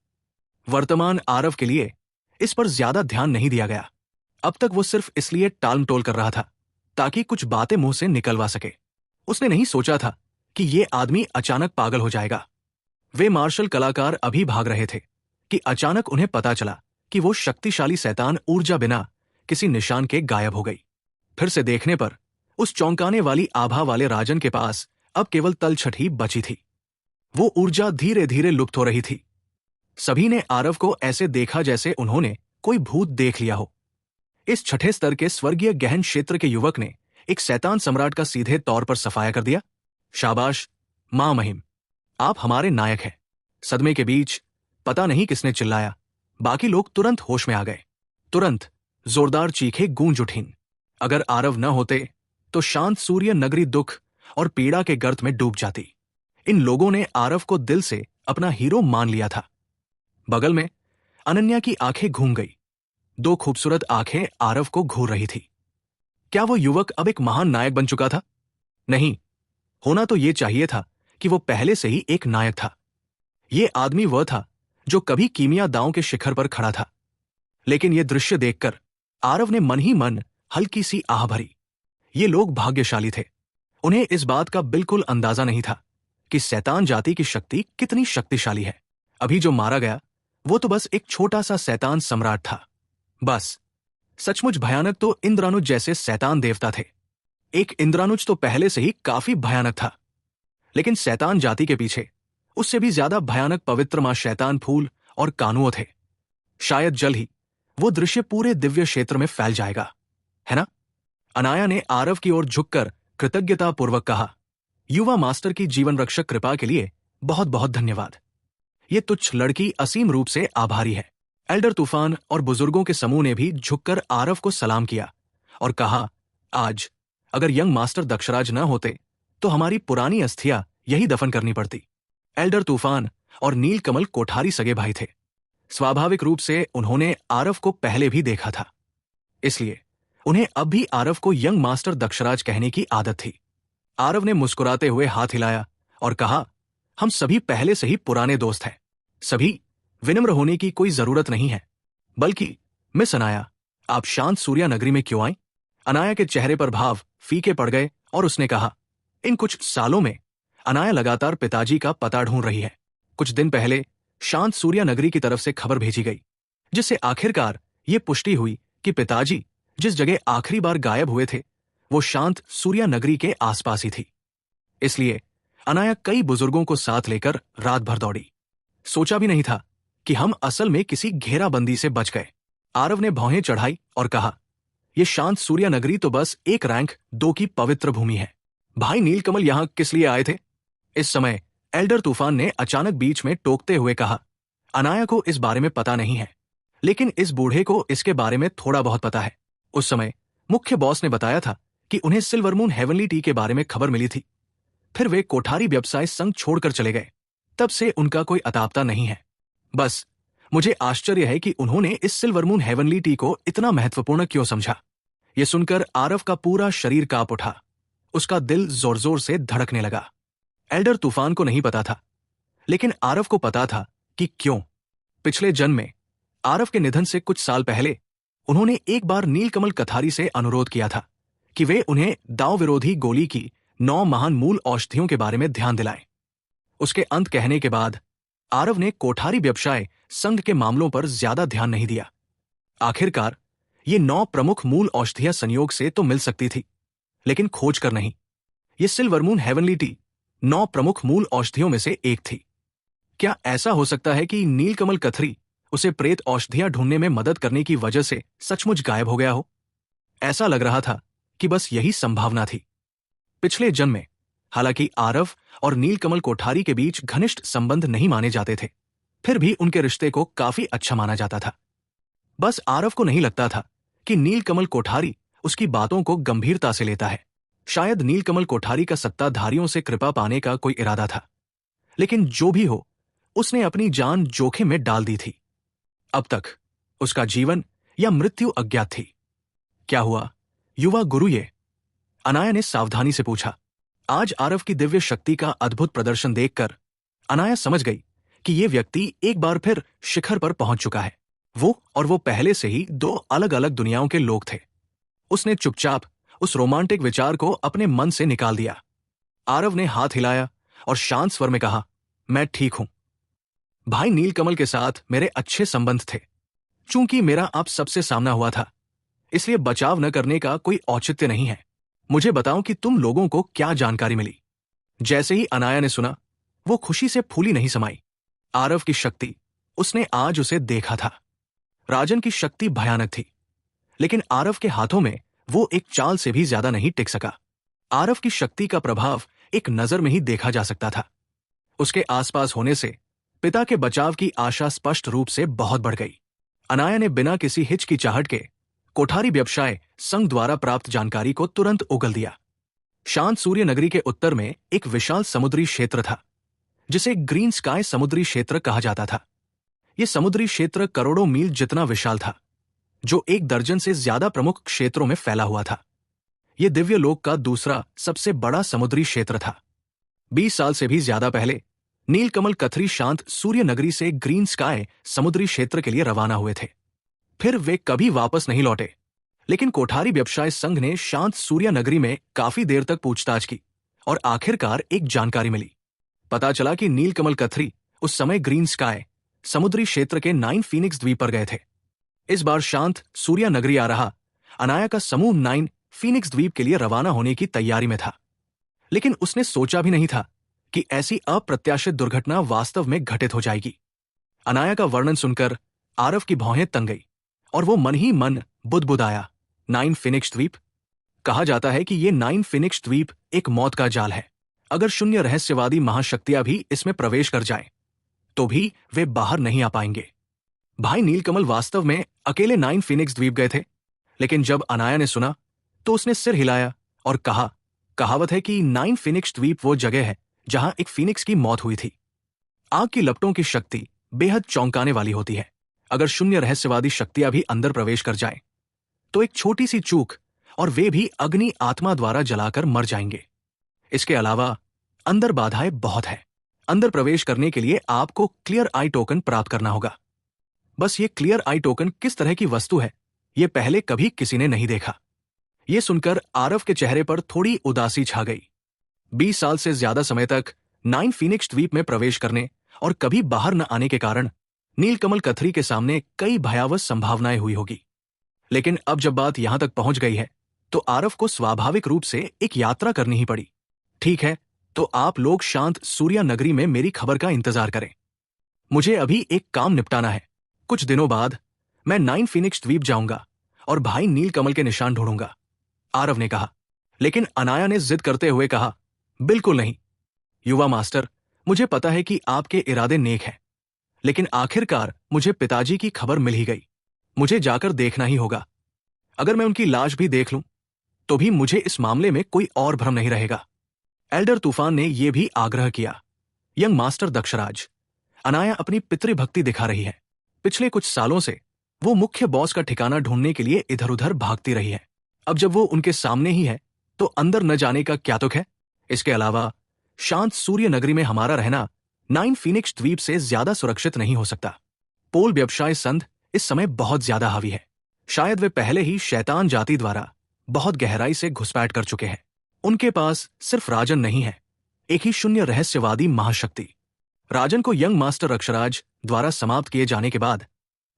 वर्तमान आरव के लिए इस पर ज्यादा ध्यान नहीं दिया गया। अब तक वो सिर्फ इसलिए टालमटोल कर रहा था ताकि कुछ बातें मुंह से निकलवा सके। उसने नहीं सोचा था कि ये आदमी अचानक पागल हो जाएगा। वे मार्शल कलाकार अभी भाग रहे थे कि अचानक उन्हें पता चला कि वो शक्तिशाली शैतान ऊर्जा बिना किसी निशान के गायब हो गई। फिर से देखने पर उस चौंकाने वाली आभा वाले राजन के पास अब केवल तलछट ही बची थी। वो ऊर्जा धीरे धीरे लुप्त हो रही थी। सभी ने आरव को ऐसे देखा जैसे उन्होंने कोई भूत देख लिया हो। इस छठे स्तर के स्वर्गीय गहन क्षेत्र के युवक ने एक शैतान सम्राट का सीधे तौर पर सफाया कर दिया। शाबाश मां महिम, आप हमारे नायक हैं। सदमे के बीच पता नहीं किसने चिल्लाया। बाकी लोग तुरंत होश में आ गए। तुरंत जोरदार चीखें गूंज उठीं। अगर आरव न होते तो शांत सूर्य नगरी दुख और पीड़ा के गर्त में डूब जाती। इन लोगों ने आरव को दिल से अपना हीरो मान लिया था। बगल में अनन्या की आंखें घूम गई। 2 खूबसूरत आंखें आरव को घूर रही थी। क्या वो युवक अब एक महान नायक बन चुका था? नहीं, होना तो ये चाहिए था कि वो पहले से ही एक नायक था। ये आदमी वह था जो कभी कीमिया दांव के शिखर पर खड़ा था। लेकिन यह दृश्य देखकर आरव ने मन ही मन हल्की सी आह भरी। ये लोग भाग्यशाली थे। उन्हें इस बात का बिल्कुल अंदाजा नहीं था कि शैतान जाति की शक्ति कितनी शक्तिशाली है। अभी जो मारा गया वो तो बस एक छोटा सा शैतान सम्राट था। बस सचमुच भयानक तो इंद्रानुज जैसे शैतान देवता थे। एक इंद्रानुज तो पहले से ही काफी भयानक था, लेकिन शैतान जाति के पीछे उससे भी ज्यादा भयानक पवित्र मां शैतान फूल और कानुओं थे। शायद जल्द ही वो दृश्य पूरे दिव्य क्षेत्र में फैल जाएगा, है ना? अनाया ने आरव की ओर झुककर कृतज्ञतापूर्वक कहा, युवा मास्टर की जीवन रक्षक कृपा के लिए बहुत बहुत धन्यवाद। ये तुच्छ लड़की असीम रूप से आभारी है। एल्डर तूफान और बुजुर्गों के समूह ने भी झुककर आरव को सलाम किया और कहा, आज अगर यंग मास्टर दक्षराज न होते तो हमारी पुरानी अस्थियां यही दफन करनी पड़ती। एल्डर तूफान और नीलकमल कोठारी सगे भाई थे। स्वाभाविक रूप से उन्होंने आरव को पहले भी देखा था, इसलिए उन्हें अब भी आरव को यंग मास्टर दक्षराज कहने की आदत थी। आरव ने मुस्कुराते हुए हाथ हिलाया और कहा, हम सभी पहले से ही पुराने दोस्त हैं। सभी विनम्र होने की कोई जरूरत नहीं है। बल्कि मिस अनाया, आप शांत सूर्या नगरी में क्यों आई? अनाया के चेहरे पर भाव फीके पड़ गए और उसने कहा, इन कुछ सालों में अनाया लगातार पिताजी का पता ढूंढ रही है। कुछ दिन पहले शांत सूर्या नगरी की तरफ से खबर भेजी गई, जिससे आखिरकार ये पुष्टि हुई कि पिताजी जिस जगह आखिरी बार गायब हुए थे वो शांत सूर्या नगरी के आसपास ही थी। इसलिए अनाया कई बुजुर्गों को साथ लेकर रात भर दौड़ी। सोचा भी नहीं था कि हम असल में किसी घेराबंदी से बच गए। आरव ने भौहें चढ़ाई और कहा, यह शांत सूर्या नगरी तो बस एक रैंक 2 की पवित्र भूमि है। भाई नीलकमल यहां किस लिए आए थे? इस समय एल्डर तूफान ने अचानक बीच में टोकते हुए कहा, अनाया को इस बारे में पता नहीं है, लेकिन इस बूढ़े को इसके बारे में थोड़ा बहुत पता है। उस समय मुख्य बॉस ने बताया था कि उन्हें सिल्वर मून हेवनली टी के बारे में खबर मिली थी। फिर वे कोठारी व्यवसाय संघ छोड़कर चले गए। तब से उनका कोई अतापता नहीं है। बस मुझे आश्चर्य है कि उन्होंने इस सिल्वर मून हेवनली टी को इतना महत्वपूर्ण क्यों समझा। यह सुनकर आरव का पूरा शरीर कांप उठा। उसका दिल जोर जोर से धड़कने लगा। एल्डर तूफान को नहीं पता था, लेकिन आरव को पता था कि क्यों। पिछले जन्म में आरव के निधन से कुछ साल पहले उन्होंने एक बार नीलकमल कथारी से अनुरोध किया था कि वे उन्हें दाव विरोधी गोली की 9 महान मूल औषधियों के बारे में ध्यान दिलाएं। उसके अंत कहने के बाद आरव ने कोठारी व्यवसाय संघ के मामलों पर ज्यादा ध्यान नहीं दिया। आखिरकार ये 9 प्रमुख मूल औषधियां संयोग से तो मिल सकती थी, लेकिन खोज कर नहीं। ये सिल्वर मून हेवनली टी 9 प्रमुख मूल औषधियों में से एक थी। क्या ऐसा हो सकता है कि नीलकमल कथरी उसे प्रेत औषधियां ढूंढने में मदद करने की वजह से सचमुच गायब हो गया हो? ऐसा लग रहा था कि बस यही संभावना थी। पिछले जन्म में हालांकि आरव और नीलकमल कोठारी के बीच घनिष्ठ संबंध नहीं माने जाते थे, फिर भी उनके रिश्ते को काफी अच्छा माना जाता था। बस आरव को नहीं लगता था कि नीलकमल कोठारी उसकी बातों को गंभीरता से लेता है। शायद नीलकमल कोठारी का सत्ताधारियों से कृपा पाने का कोई इरादा था, लेकिन जो भी हो, उसने अपनी जान जोखिम में डाल दी थी। अब तक उसका जीवन या मृत्यु अज्ञात थी। क्या हुआ युवा गुरु? ये अनाया ने सावधानी से पूछा। आज आरव की दिव्य शक्ति का अद्भुत प्रदर्शन देखकर अनाया समझ गई कि यह व्यक्ति एक बार फिर शिखर पर पहुंच चुका है। वो पहले से ही 2 अलग अलग दुनियाओं के लोग थे। उसने चुपचाप उस रोमांटिक विचार को अपने मन से निकाल दिया। आरव ने हाथ हिलाया और शांत स्वर में कहा, मैं ठीक हूं। भाई नीलकमल के साथ मेरे अच्छे संबंध थे। चूंकि मेरा आप सबसे सामना हुआ था, इसलिए बचाव न करने का कोई औचित्य नहीं है। मुझे बताओ कि तुम लोगों को क्या जानकारी मिली? जैसे ही अनाया ने सुना, वो खुशी से फूली नहीं समाई। आरव की शक्ति, उसने आज उसे देखा था। राजन की शक्ति भयानक थी, लेकिन आरव के हाथों में वो एक चाल से भी ज्यादा नहीं टिक सका। आरव की शक्ति का प्रभाव एक नजर में ही देखा जा सकता था। उसके आसपास होने से पिता के बचाव की आशा स्पष्ट रूप से बहुत बढ़ गई। अनाया ने बिना किसी हिचकिचाहट के कोठारी व्यवसाय संघ द्वारा प्राप्त जानकारी को तुरंत उगल दिया। शांत सूर्य नगरी के उत्तर में एक विशाल समुद्री क्षेत्र था, जिसे ग्रीन स्काई समुद्री क्षेत्र कहा जाता था। यह समुद्री क्षेत्र करोड़ों मील जितना विशाल था, जो 1 दर्जन से ज्यादा प्रमुख क्षेत्रों में फैला हुआ था। यह दिव्य लोक का दूसरा सबसे बड़ा समुद्री क्षेत्र था। 20 साल से भी ज्यादा पहले नीलकमल कथरी शांत सूर्य नगरी से ग्रीन स्काई समुद्री क्षेत्र के लिए रवाना हुए थे। फिर वे कभी वापस नहीं लौटे, लेकिन कोठारी व्यवसाय संघ ने शांत सूर्य नगरी में काफी देर तक पूछताछ की और आखिरकार एक जानकारी मिली। पता चला कि नीलकमल कथरी उस समय ग्रीन स्काई समुद्री क्षेत्र के 9 फीनिक्स द्वीप पर गए थे। इस बार शांत सूर्या नगरी आ रहा अनाया का समूह 9 फीनिक्स द्वीप के लिए रवाना होने की तैयारी में था, लेकिन उसने सोचा भी नहीं था कि ऐसी अप्रत्याशित दुर्घटना वास्तव में घटित हो जाएगी। अनाया का वर्णन सुनकर आरव की भौहें तंग गई और वो मन ही मन बुदबुदाया। 9 फिनिक्स द्वीप? कहा जाता है कि ये 9 फिनिक्स द्वीप एक मौत का जाल है। अगर शून्य रहस्यवादी महाशक्तियां भी इसमें प्रवेश कर जाएं, तो भी वे बाहर नहीं आ पाएंगे। भाई नीलकमल वास्तव में अकेले 9 फिनिक्स द्वीप गए थे, लेकिन जब अनाया ने सुना तो उसने सिर हिलाया और कहा, कहावत है कि 9 फिनिक्स द्वीप वो जगह है जहां एक फिनिक्स की मौत हुई थी। आग की लपटों की शक्ति बेहद चौंकाने वाली होती है। अगर शून्य रहस्यवादी शक्तियां भी अंदर प्रवेश कर जाएं, तो एक छोटी सी चूक और वे भी अग्नि आत्मा द्वारा जलाकर मर जाएंगे। इसके अलावा अंदर बाधाएं बहुत है। अंदर प्रवेश करने के लिए आपको क्लियर आई टोकन प्राप्त करना होगा। बस ये क्लियर आई टोकन किस तरह की वस्तु है, ये पहले कभी किसी ने नहीं देखा। ये सुनकर आरव के चेहरे पर थोड़ी उदासी छा गई। 20 साल से ज्यादा समय तक 9 फीनिक्स द्वीप में प्रवेश करने और कभी बाहर न आने के कारण नीलकमल कथरी के सामने कई भयावह संभावनाएं हुई होगी। लेकिन अब जब बात यहां तक पहुंच गई है, तो आरव को स्वाभाविक रूप से एक यात्रा करनी ही पड़ी। ठीक है, तो आप लोग शांत सूर्या नगरी में मेरी खबर का इंतजार करें। मुझे अभी एक काम निपटाना है। कुछ दिनों बाद मैं 9 फीनिक्स द्वीप जाऊंगा और भाई नीलकमल के निशान ढूंढूंगा, आरव ने कहा। लेकिन अनाया ने जिद करते हुए कहा, बिल्कुल नहीं युवा मास्टर, मुझे पता है कि आपके इरादे नेक हैं, लेकिन आखिरकार मुझे पिताजी की खबर मिल ही गई। मुझे जाकर देखना ही होगा। अगर मैं उनकी लाश भी देख लूं, तो भी मुझे इस मामले में कोई और भ्रम नहीं रहेगा। एल्डर तूफान ने यह भी आग्रह किया। यंग मास्टर दक्षराज, अनाया अपनी पितृभक्ति दिखा रही है। पिछले कुछ सालों से वो मुख्य बॉस का ठिकाना ढूंढने के लिए इधर उधर भागती रही है। अब जब वो उनके सामने ही है, तो अंदर न जाने का क्या तुक है। इसके अलावा शांत सूर्य नगरी में हमारा रहना 9 फीनिक्स द्वीप से ज्यादा सुरक्षित नहीं हो सकता। पोल व्यवसाय संघ इस समय बहुत ज्यादा हावी है। शायद वे पहले ही शैतान जाति द्वारा बहुत गहराई से घुसपैठ कर चुके हैं। उनके पास सिर्फ राजन नहीं है, एक ही शून्य रहस्यवादी महाशक्ति। राजन को यंग मास्टर अक्षराज द्वारा समाप्त किए जाने के बाद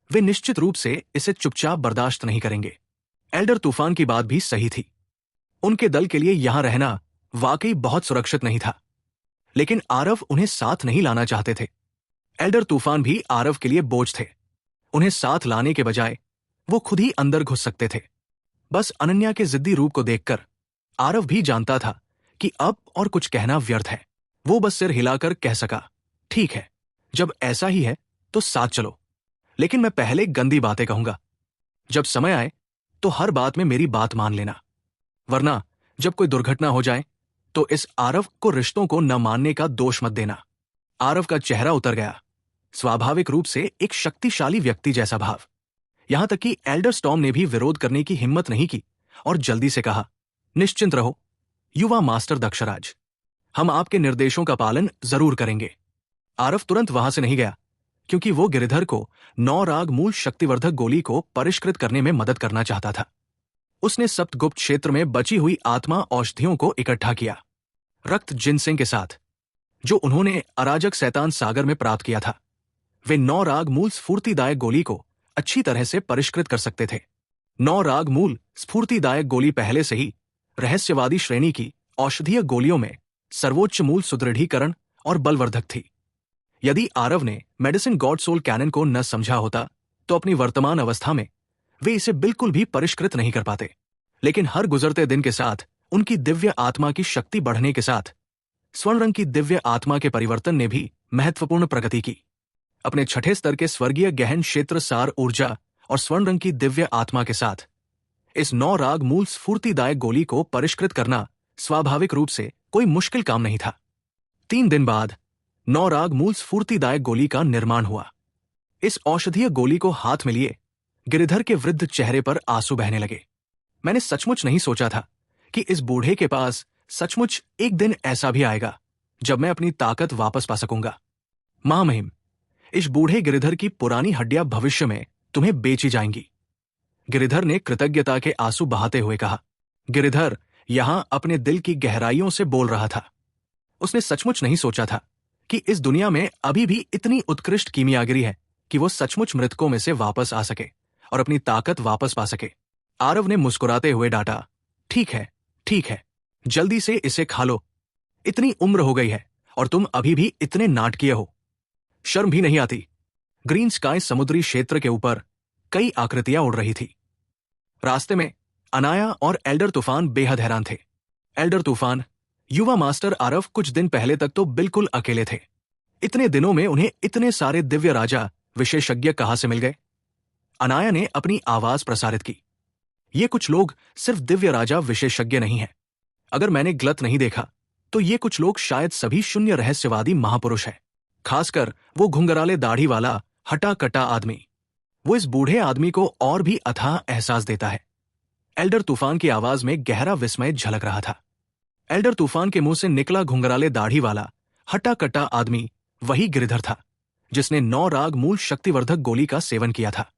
वे निश्चित रूप से इसे चुपचाप बर्दाश्त नहीं करेंगे। एल्डर तूफान की बात भी सही थी। उनके दल के लिए यहां रहना वाकई बहुत सुरक्षित नहीं था, लेकिन आरव उन्हें साथ नहीं लाना चाहते थे। एल्डर तूफान भी आरव के लिए बोझ थे। उन्हें साथ लाने के बजाय वो खुद ही अंदर घुस सकते थे। बस अनन्या के जिद्दी रूप को देखकर आरव भी जानता था कि अब और कुछ कहना व्यर्थ है। वो बस सिर हिलाकर कह सका, ठीक है, जब ऐसा ही है तो साथ चलो, लेकिन मैं पहले गंदी बातें कहूंगा। जब समय आए तो हर बात में मेरी बात मान लेना, वरना जब कोई दुर्घटना हो जाए तो इस आरव को रिश्तों को न मानने का दोष मत देना। आरव का चेहरा उतर गया, स्वाभाविक रूप से एक शक्तिशाली व्यक्ति जैसा भाव। यहां तक कि एल्डर स्टॉर्म ने भी विरोध करने की हिम्मत नहीं की और जल्दी से कहा, निश्चिंत रहो युवा मास्टर दक्षराज, हम आपके निर्देशों का पालन जरूर करेंगे। आरव तुरंत वहां से नहीं गया, क्योंकि वो गिरिधर को 9 राग मूल शक्तिवर्धक गोली को परिष्कृत करने में मदद करना चाहता था। उसने सप्तगुप्त क्षेत्र में बची हुई आत्मा औषधियों को इकट्ठा किया, रक्त जिनसिंग के साथ, जो उन्होंने अराजक शैतान सागर में प्राप्त किया था। वे 9 राग मूल स्फूर्तिदायक गोली को अच्छी तरह से परिष्कृत कर सकते थे। 9 राग मूल स्फूर्तिदायक गोली पहले से ही रहस्यवादी श्रेणी की औषधीय गोलियों में सर्वोच्च मूल सुदृढ़ीकरण और बलवर्धक थी। यदि आरव ने मेडिसिन गॉड सोल कैनन को न समझा होता, तो अपनी वर्तमान अवस्था में वे इसे बिल्कुल भी परिष्कृत नहीं कर पाते। लेकिन हर गुजरते दिन के साथ उनकी दिव्य आत्मा की शक्ति बढ़ने के साथ स्वर्ण रंग की दिव्य आत्मा के परिवर्तन ने भी महत्वपूर्ण प्रगति की। अपने 6ठे स्तर के स्वर्गीय गहन क्षेत्र सार ऊर्जा और स्वर्ण रंग की दिव्य आत्मा के साथ इस 9 राग मूल स्फूर्तिदायक गोली को परिष्कृत करना स्वाभाविक रूप से कोई मुश्किल काम नहीं था। 3 दिन बाद 9 राग मूल स्फूर्तिदायक गोली का निर्माण हुआ। इस औषधीय गोली को हाथ में लिए गिरिधर के वृद्ध चेहरे पर आंसू बहने लगे। मैंने सचमुच नहीं सोचा था कि इस बूढ़े के पास सचमुच एक दिन ऐसा भी आएगा जब मैं अपनी ताकत वापस पा सकूंगा। महामहिम, इस बूढ़े गिरिधर की पुरानी हड्डियां भविष्य में तुम्हें बेची जाएंगी। गिरिधर ने कृतज्ञता के आंसू बहाते हुए कहा। गिरिधर यहां अपने दिल की गहराइयों से बोल रहा था। उसने सचमुच नहीं सोचा था कि इस दुनिया में अभी भी इतनी उत्कृष्ट कीमियागिरी है कि वो सचमुच मृतकों में से वापस आ सके और अपनी ताकत वापस पा सके। आरव ने मुस्कुराते हुए डांटा, ठीक है, जल्दी से इसे खा लो। इतनी उम्र हो गई है और तुम अभी भी इतने नाटकीय हो, शर्म भी नहीं आती। ग्रीन स्काई समुद्री क्षेत्र के ऊपर कई आकृतियां उड़ रही थी। रास्ते में अनाया और एल्डर तूफान बेहद हैरान थे। एल्डर तूफान, युवा मास्टर आरव कुछ दिन पहले तक तो बिल्कुल अकेले थे। इतने दिनों में उन्हें इतने सारे दिव्य राजा विशेषज्ञ कहां से मिल गए? अनाया ने अपनी आवाज प्रसारित की। ये कुछ लोग सिर्फ दिव्य राजा विशेषज्ञ नहीं हैं। अगर मैंने गलत नहीं देखा तो ये कुछ लोग शायद सभी शून्य रहस्यवादी महापुरुष हैं, खासकर वो घुंघराले दाढ़ी वाला हटा कटा आदमी। वो इस बूढ़े आदमी को और भी अथाह एहसास देता है। एल्डर तूफान की आवाज में गहरा विस्मय झलक रहा था। एल्डर तूफान के मुंह से निकला घुंघराले दाढ़ी वाला हट्टा कट्टा आदमी वही गिरिधर था जिसने 9 राग मूल शक्तिवर्धक गोली का सेवन किया था।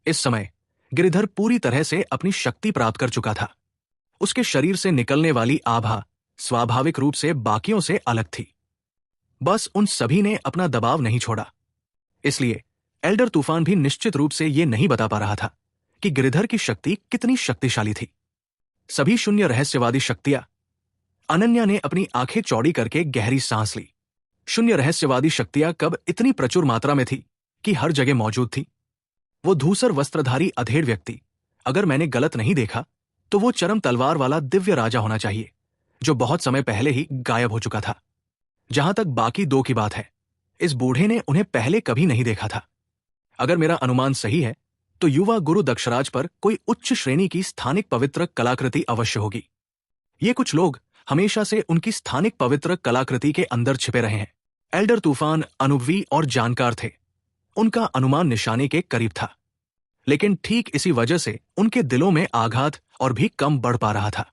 इस समय गिरिधर पूरी तरह से अपनी शक्ति प्राप्त कर चुका था। उसके शरीर से निकलने वाली आभा स्वाभाविक रूप से बाकियों से अलग थी। बस उन सभी ने अपना दबाव नहीं छोड़ा। इसलिए एल्डर तूफान भी निश्चित रूप से यह नहीं बता पा रहा था कि गिरिधर की शक्ति कितनी शक्तिशाली थी। सभी शून्य रहस्यवादी शक्तियां। अनन्या ने अपनी आंखें चौड़ी करके गहरी सांस ली। शून्य रहस्यवादी शक्तियां कब इतनी प्रचुर मात्रा में थी कि हर जगह मौजूद थी। वो धूसर वस्त्रधारी अधेड़ व्यक्ति, अगर मैंने गलत नहीं देखा तो वो चरम तलवार वाला दिव्य राजा होना चाहिए जो बहुत समय पहले ही गायब हो चुका था। जहां तक बाकी 2 की बात है, इस बूढ़े ने उन्हें पहले कभी नहीं देखा था। अगर मेरा अनुमान सही है तो युवा गुरु दक्षराज पर कोई उच्च श्रेणी की स्थानिक पवित्र कलाकृति अवश्य होगी। ये कुछ लोग हमेशा से उनकी स्थानिक पवित्र कलाकृति के अंदर छिपे रहे हैं। एल्डर तूफान अनुभवी और जानकार थे। उनका अनुमान निशाने के करीब था, लेकिन ठीक इसी वजह से उनके दिलों में आघात और भी कम बढ़ पा रहा था,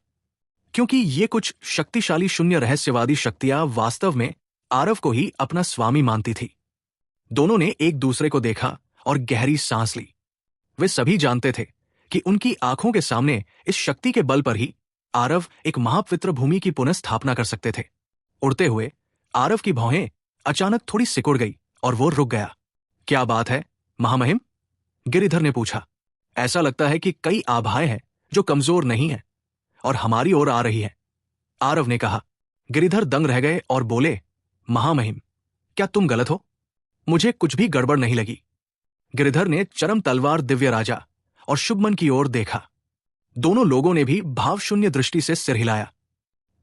क्योंकि ये कुछ शक्तिशाली शून्य रहस्यवादी शक्तियां वास्तव में आरव को ही अपना स्वामी मानती थी। दोनों ने एक दूसरे को देखा और गहरी सांस ली। वे सभी जानते थे कि उनकी आंखों के सामने इस शक्ति के बल पर ही आरव एक महापवित्र भूमि की पुनः स्थापना कर सकते थे। उड़ते हुए आरव की भौहें अचानक थोड़ी सिकुड़ गई और वो रुक गया। क्या बात है महामहिम? गिरिधर ने पूछा। ऐसा लगता है कि कई आभाएं हैं जो कमजोर नहीं है और हमारी ओर आ रही है, आरव ने कहा। गिरिधर दंग रह गए और बोले, महामहिम, क्या तुम गलत हो? मुझे कुछ भी गड़बड़ नहीं लगी। गिरिधर ने चरम तलवार दिव्य राजा और शुभमन की ओर देखा। दोनों लोगों ने भी भावशून्य दृष्टि से सिर हिलाया।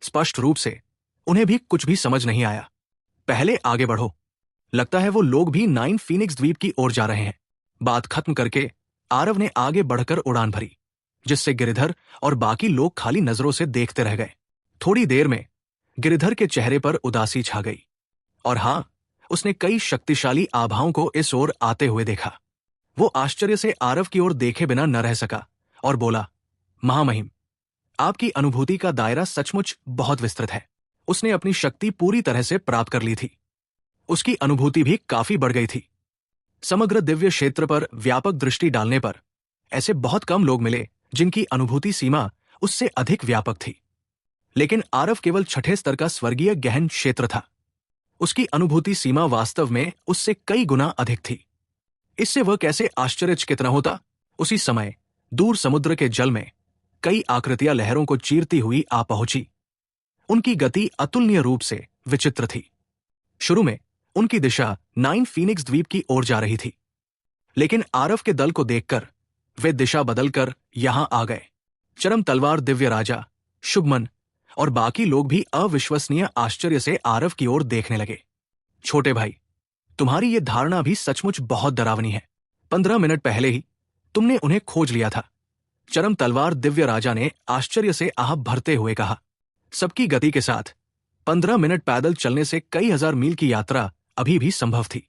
स्पष्ट रूप से उन्हें भी कुछ भी समझ नहीं आया। पहले आगे बढ़ो। लगता है वो लोग भी 9 फीनिक्स द्वीप की ओर जा रहे हैं। बात खत्म करके आरव ने आगे बढ़कर उड़ान भरी, जिससे गिरिधर और बाकी लोग खाली नजरों से देखते रह गए। थोड़ी देर में गिरिधर के चेहरे पर उदासी छा गई और हां, उसने कई शक्तिशाली आभाओं को इस ओर आते हुए देखा। वो आश्चर्य से आरव की ओर देखे बिना न रह सका और बोला, महामहिम, आपकी अनुभूति का दायरा सचमुच बहुत विस्तृत है। उसने अपनी शक्ति पूरी तरह से प्राप्त कर ली थी। उसकी अनुभूति भी काफी बढ़ गई थी। समग्र दिव्य क्षेत्र पर व्यापक दृष्टि डालने पर ऐसे बहुत कम लोग मिले जिनकी अनुभूति सीमा उससे अधिक व्यापक थी। लेकिन आरव केवल 6ठे स्तर का स्वर्गीय गहन क्षेत्र था। उसकी अनुभूति सीमा वास्तव में उससे कई गुना अधिक थी। इससे वह कैसे आश्चर्यचकित न होता। उसी समय दूर समुद्र के जल में कई आकृतियां लहरों को चीरती हुई आ पहुंची। उनकी गति अतुलनीय रूप से विचित्र थी। शुरू में उनकी दिशा 9 फीनिक्स द्वीप की ओर जा रही थी, लेकिन आरव के दल को देखकर वे दिशा बदलकर यहां आ गए। चरम तलवार दिव्य राजा, शुभमन और बाकी लोग भी अविश्वसनीय आश्चर्य से आरव की ओर देखने लगे। छोटे भाई, तुम्हारी ये धारणा भी सचमुच बहुत डरावनी है। 15 मिनट पहले ही तुमने उन्हें खोज लिया था। चरम तलवार दिव्य राजा ने आश्चर्य से आह भरते हुए कहा। सबकी गति के साथ 15 मिनट पैदल चलने से कई हजार मील की यात्रा अभी भी संभव थी।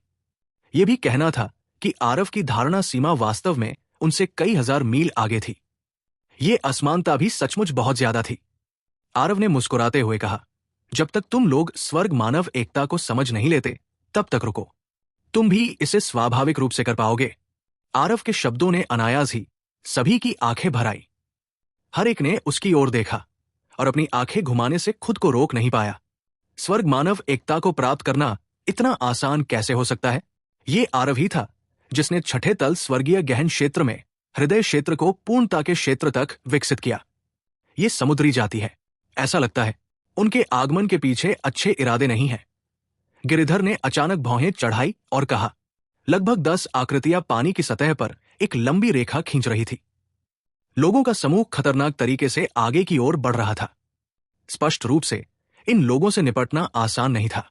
यह भी कहना था कि आरव की धारणा सीमा वास्तव में उनसे कई हजार मील आगे थी। ये असमानता भी सचमुच बहुत ज्यादा थी। आरव ने मुस्कुराते हुए कहा, जब तक तुम लोग स्वर्ग मानव एकता को समझ नहीं लेते तब तक रुको। तुम भी इसे स्वाभाविक रूप से कर पाओगे। आरव के शब्दों ने अनायास ही सभी की आंखें भर आई। हर एक ने उसकी ओर देखा और अपनी आंखें घुमाने से खुद को रोक नहीं पाया। स्वर्ग मानव एकता को प्राप्त करना इतना आसान कैसे हो सकता है? ये आरव ही था जिसने 6ठे तल स्वर्गीय गहन क्षेत्र में हृदय क्षेत्र को पूर्णता के क्षेत्र तक विकसित किया। ये समुद्री जाति है। ऐसा लगता है उनके आगमन के पीछे अच्छे इरादे नहीं हैं। गिरिधर ने अचानक भौहें चढ़ाई और कहा। लगभग 10 आकृतियां पानी की सतह पर एक लंबी रेखा खींच रही थी। लोगों का समूह खतरनाक तरीके से आगे की ओर बढ़ रहा था। स्पष्ट रूप से इन लोगों से निपटना आसान नहीं था।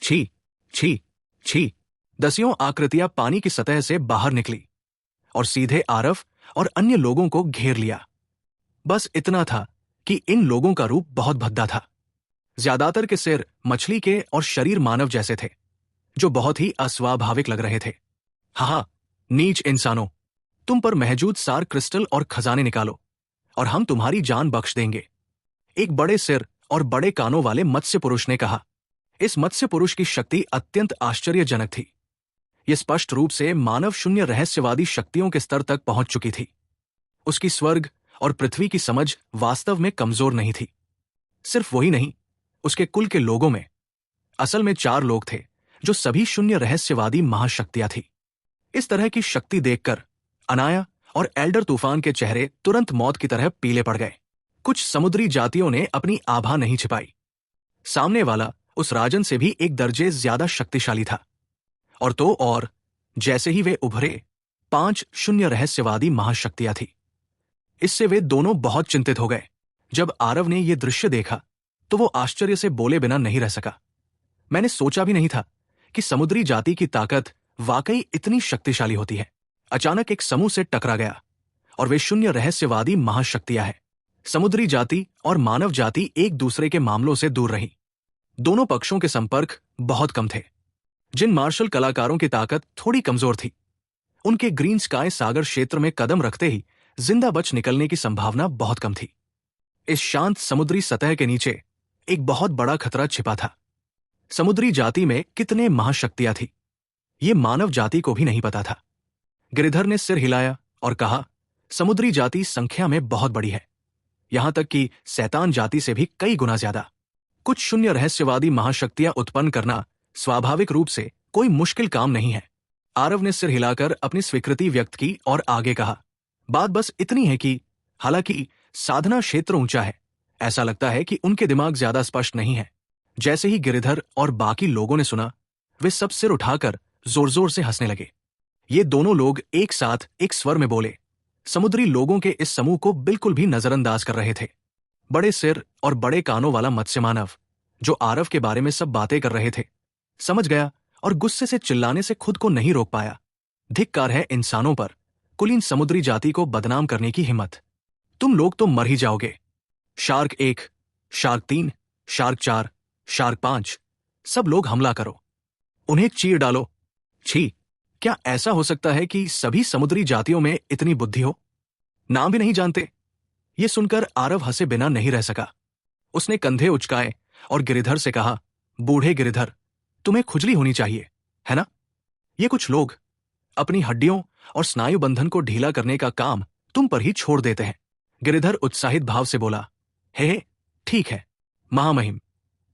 छी छी छी। दसियों आकृतियां पानी की सतह से बाहर निकली और सीधे आरव और अन्य लोगों को घेर लिया। बस इतना था कि इन लोगों का रूप बहुत भद्दा था। ज्यादातर के सिर मछली के और शरीर मानव जैसे थे, जो बहुत ही अस्वाभाविक लग रहे थे। हाँ, नीच इंसानों, तुम पर महजूद सार क्रिस्टल और खजाने निकालो और हम तुम्हारी जान बख्श देंगे। एक बड़े सिर और बड़े कानों वाले मत्स्य पुरुष ने कहा। इस मत्स्य पुरुष की शक्ति अत्यंत आश्चर्यजनक थी। यह स्पष्ट रूप से मानव शून्य रहस्यवादी शक्तियों के स्तर तक पहुंच चुकी थी। उसकी स्वर्ग और पृथ्वी की समझ वास्तव में कमजोर नहीं थी। सिर्फ वही नहीं, उसके कुल के लोगों में असल में 4 लोग थे जो सभी शून्य रहस्यवादी महाशक्तियां थी। इस तरह की शक्ति देखकर अनाया और एल्डर तूफान के चेहरे तुरंत मौत की तरह पीले पड़ गए। कुछ समुद्री जातियों ने अपनी आभा नहीं छिपाई। सामने वाला उस राजन से भी एक दर्जे ज्यादा शक्तिशाली था। और तो और, जैसे ही वे उभरे, 5 शून्य रहस्यवादी महाशक्तियां थी। इससे वे दोनों बहुत चिंतित हो गए। जब आरव ने यह दृश्य देखा तो वो आश्चर्य से बोले बिना नहीं रह सका। मैंने सोचा भी नहीं था कि समुद्री जाति की ताकत वाकई इतनी शक्तिशाली होती है। अचानक एक समूह से टकरा गया और वे शून्य रहस्यवादी महाशक्तियां हैं। समुद्री जाति और मानव जाति एक दूसरे के मामलों से दूर रही। दोनों पक्षों के संपर्क बहुत कम थे। जिन मार्शल कलाकारों की ताकत थोड़ी कमजोर थी, उनके ग्रीन स्काई सागर क्षेत्र में कदम रखते ही जिंदा बच निकलने की संभावना बहुत कम थी। इस शांत समुद्री सतह के नीचे एक बहुत बड़ा खतरा छिपा था। समुद्री जाति में कितने महाशक्तियां थी, ये मानव जाति को भी नहीं पता था। गिरिधर ने सिर हिलाया और कहा, समुद्री जाति संख्या में बहुत बड़ी है, यहां तक कि शैतान जाति से भी कई गुना ज्यादा। कुछ शून्य रहस्यवादी महाशक्तियां उत्पन्न करना स्वाभाविक रूप से कोई मुश्किल काम नहीं है। आरव ने सिर हिलाकर अपनी स्वीकृति व्यक्त की और आगे कहा, बात बस इतनी है कि हालांकि साधना क्षेत्र ऊंचा है, ऐसा लगता है कि उनके दिमाग ज्यादा स्पष्ट नहीं है। जैसे ही गिरिधर और बाकी लोगों ने सुना, वे सब सिर उठाकर जोर जोर से हंसने लगे। ये दोनों लोग एक साथ एक स्वर में बोले, समुद्री लोगों के इस समूह को बिल्कुल भी नजरअंदाज कर रहे थे। बड़े सिर और बड़े कानों वाला मत्स्य मानव, जो आरव के बारे में सब बातें कर रहे थे, समझ गया और गुस्से से चिल्लाने से खुद को नहीं रोक पाया। धिक्कार है इंसानों पर, कुलीन समुद्री जाति को बदनाम करने की हिम्मत। तुम लोग तो मर ही जाओगे। शार्क 1, शार्क 3, शार्क 4, शार्क 5, सब लोग हमला करो, उन्हें चीर डालो। छी, क्या ऐसा हो सकता है कि सभी समुद्री जातियों में इतनी बुद्धि हो? नाम भी नहीं जानते। ये सुनकर आरव हंसे बिना नहीं रह सका। उसने कंधे उचकाए और गिरिधर से कहा, बूढ़े गिरिधर, तुम्हें खुजली होनी चाहिए, है ना? ये कुछ लोग अपनी हड्डियों और स्नायु बंधन को ढीला करने का काम तुम पर ही छोड़ देते हैं। गिरिधर उत्साहित भाव से बोला, हे ठीक है महामहिम,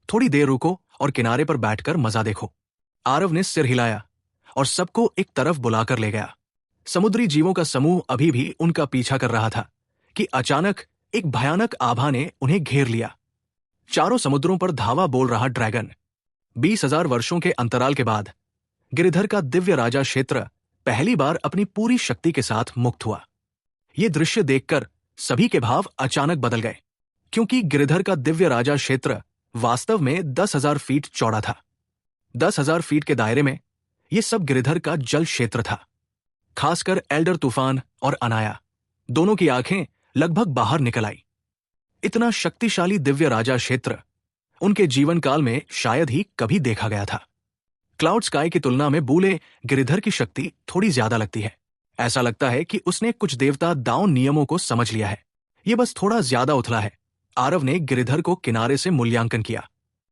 थोड़ी देर रुको और किनारे पर बैठकर मजा देखो। आरव ने सिर हिलाया और सबको एक तरफ बुलाकर ले गया। समुद्री जीवों का समूह अभी भी उनका पीछा कर रहा था कि अचानक एक भयानक आभा ने उन्हें घेर लिया। चारों समुद्रों पर धावा बोल रहा ड्रैगन। 20,000 वर्षों के अंतराल के बाद गिरिधर का दिव्य राजा क्षेत्र पहली बार अपनी पूरी शक्ति के साथ मुक्त हुआ। ये दृश्य देखकर सभी के भाव अचानक बदल गए, क्योंकि गिरिधर का दिव्य राजा क्षेत्र वास्तव में 10,000 फीट चौड़ा था। 10,000 फीट के दायरे में यह सब गिरिधर का जल क्षेत्र था। खासकर एल्डर तूफान और अनाया, दोनों की आंखें लगभग बाहर निकल आई। इतना शक्तिशाली दिव्य राजा क्षेत्र उनके जीवन काल में शायद ही कभी देखा गया था। क्लाउड स्काई की तुलना में बूले गिरिधर की शक्ति थोड़ी ज्यादा लगती है। ऐसा लगता है कि उसने कुछ देवता दाउन नियमों को समझ लिया है। यह बस थोड़ा ज्यादा उथला है। आरव ने गिरिधर को किनारे से मूल्यांकन किया।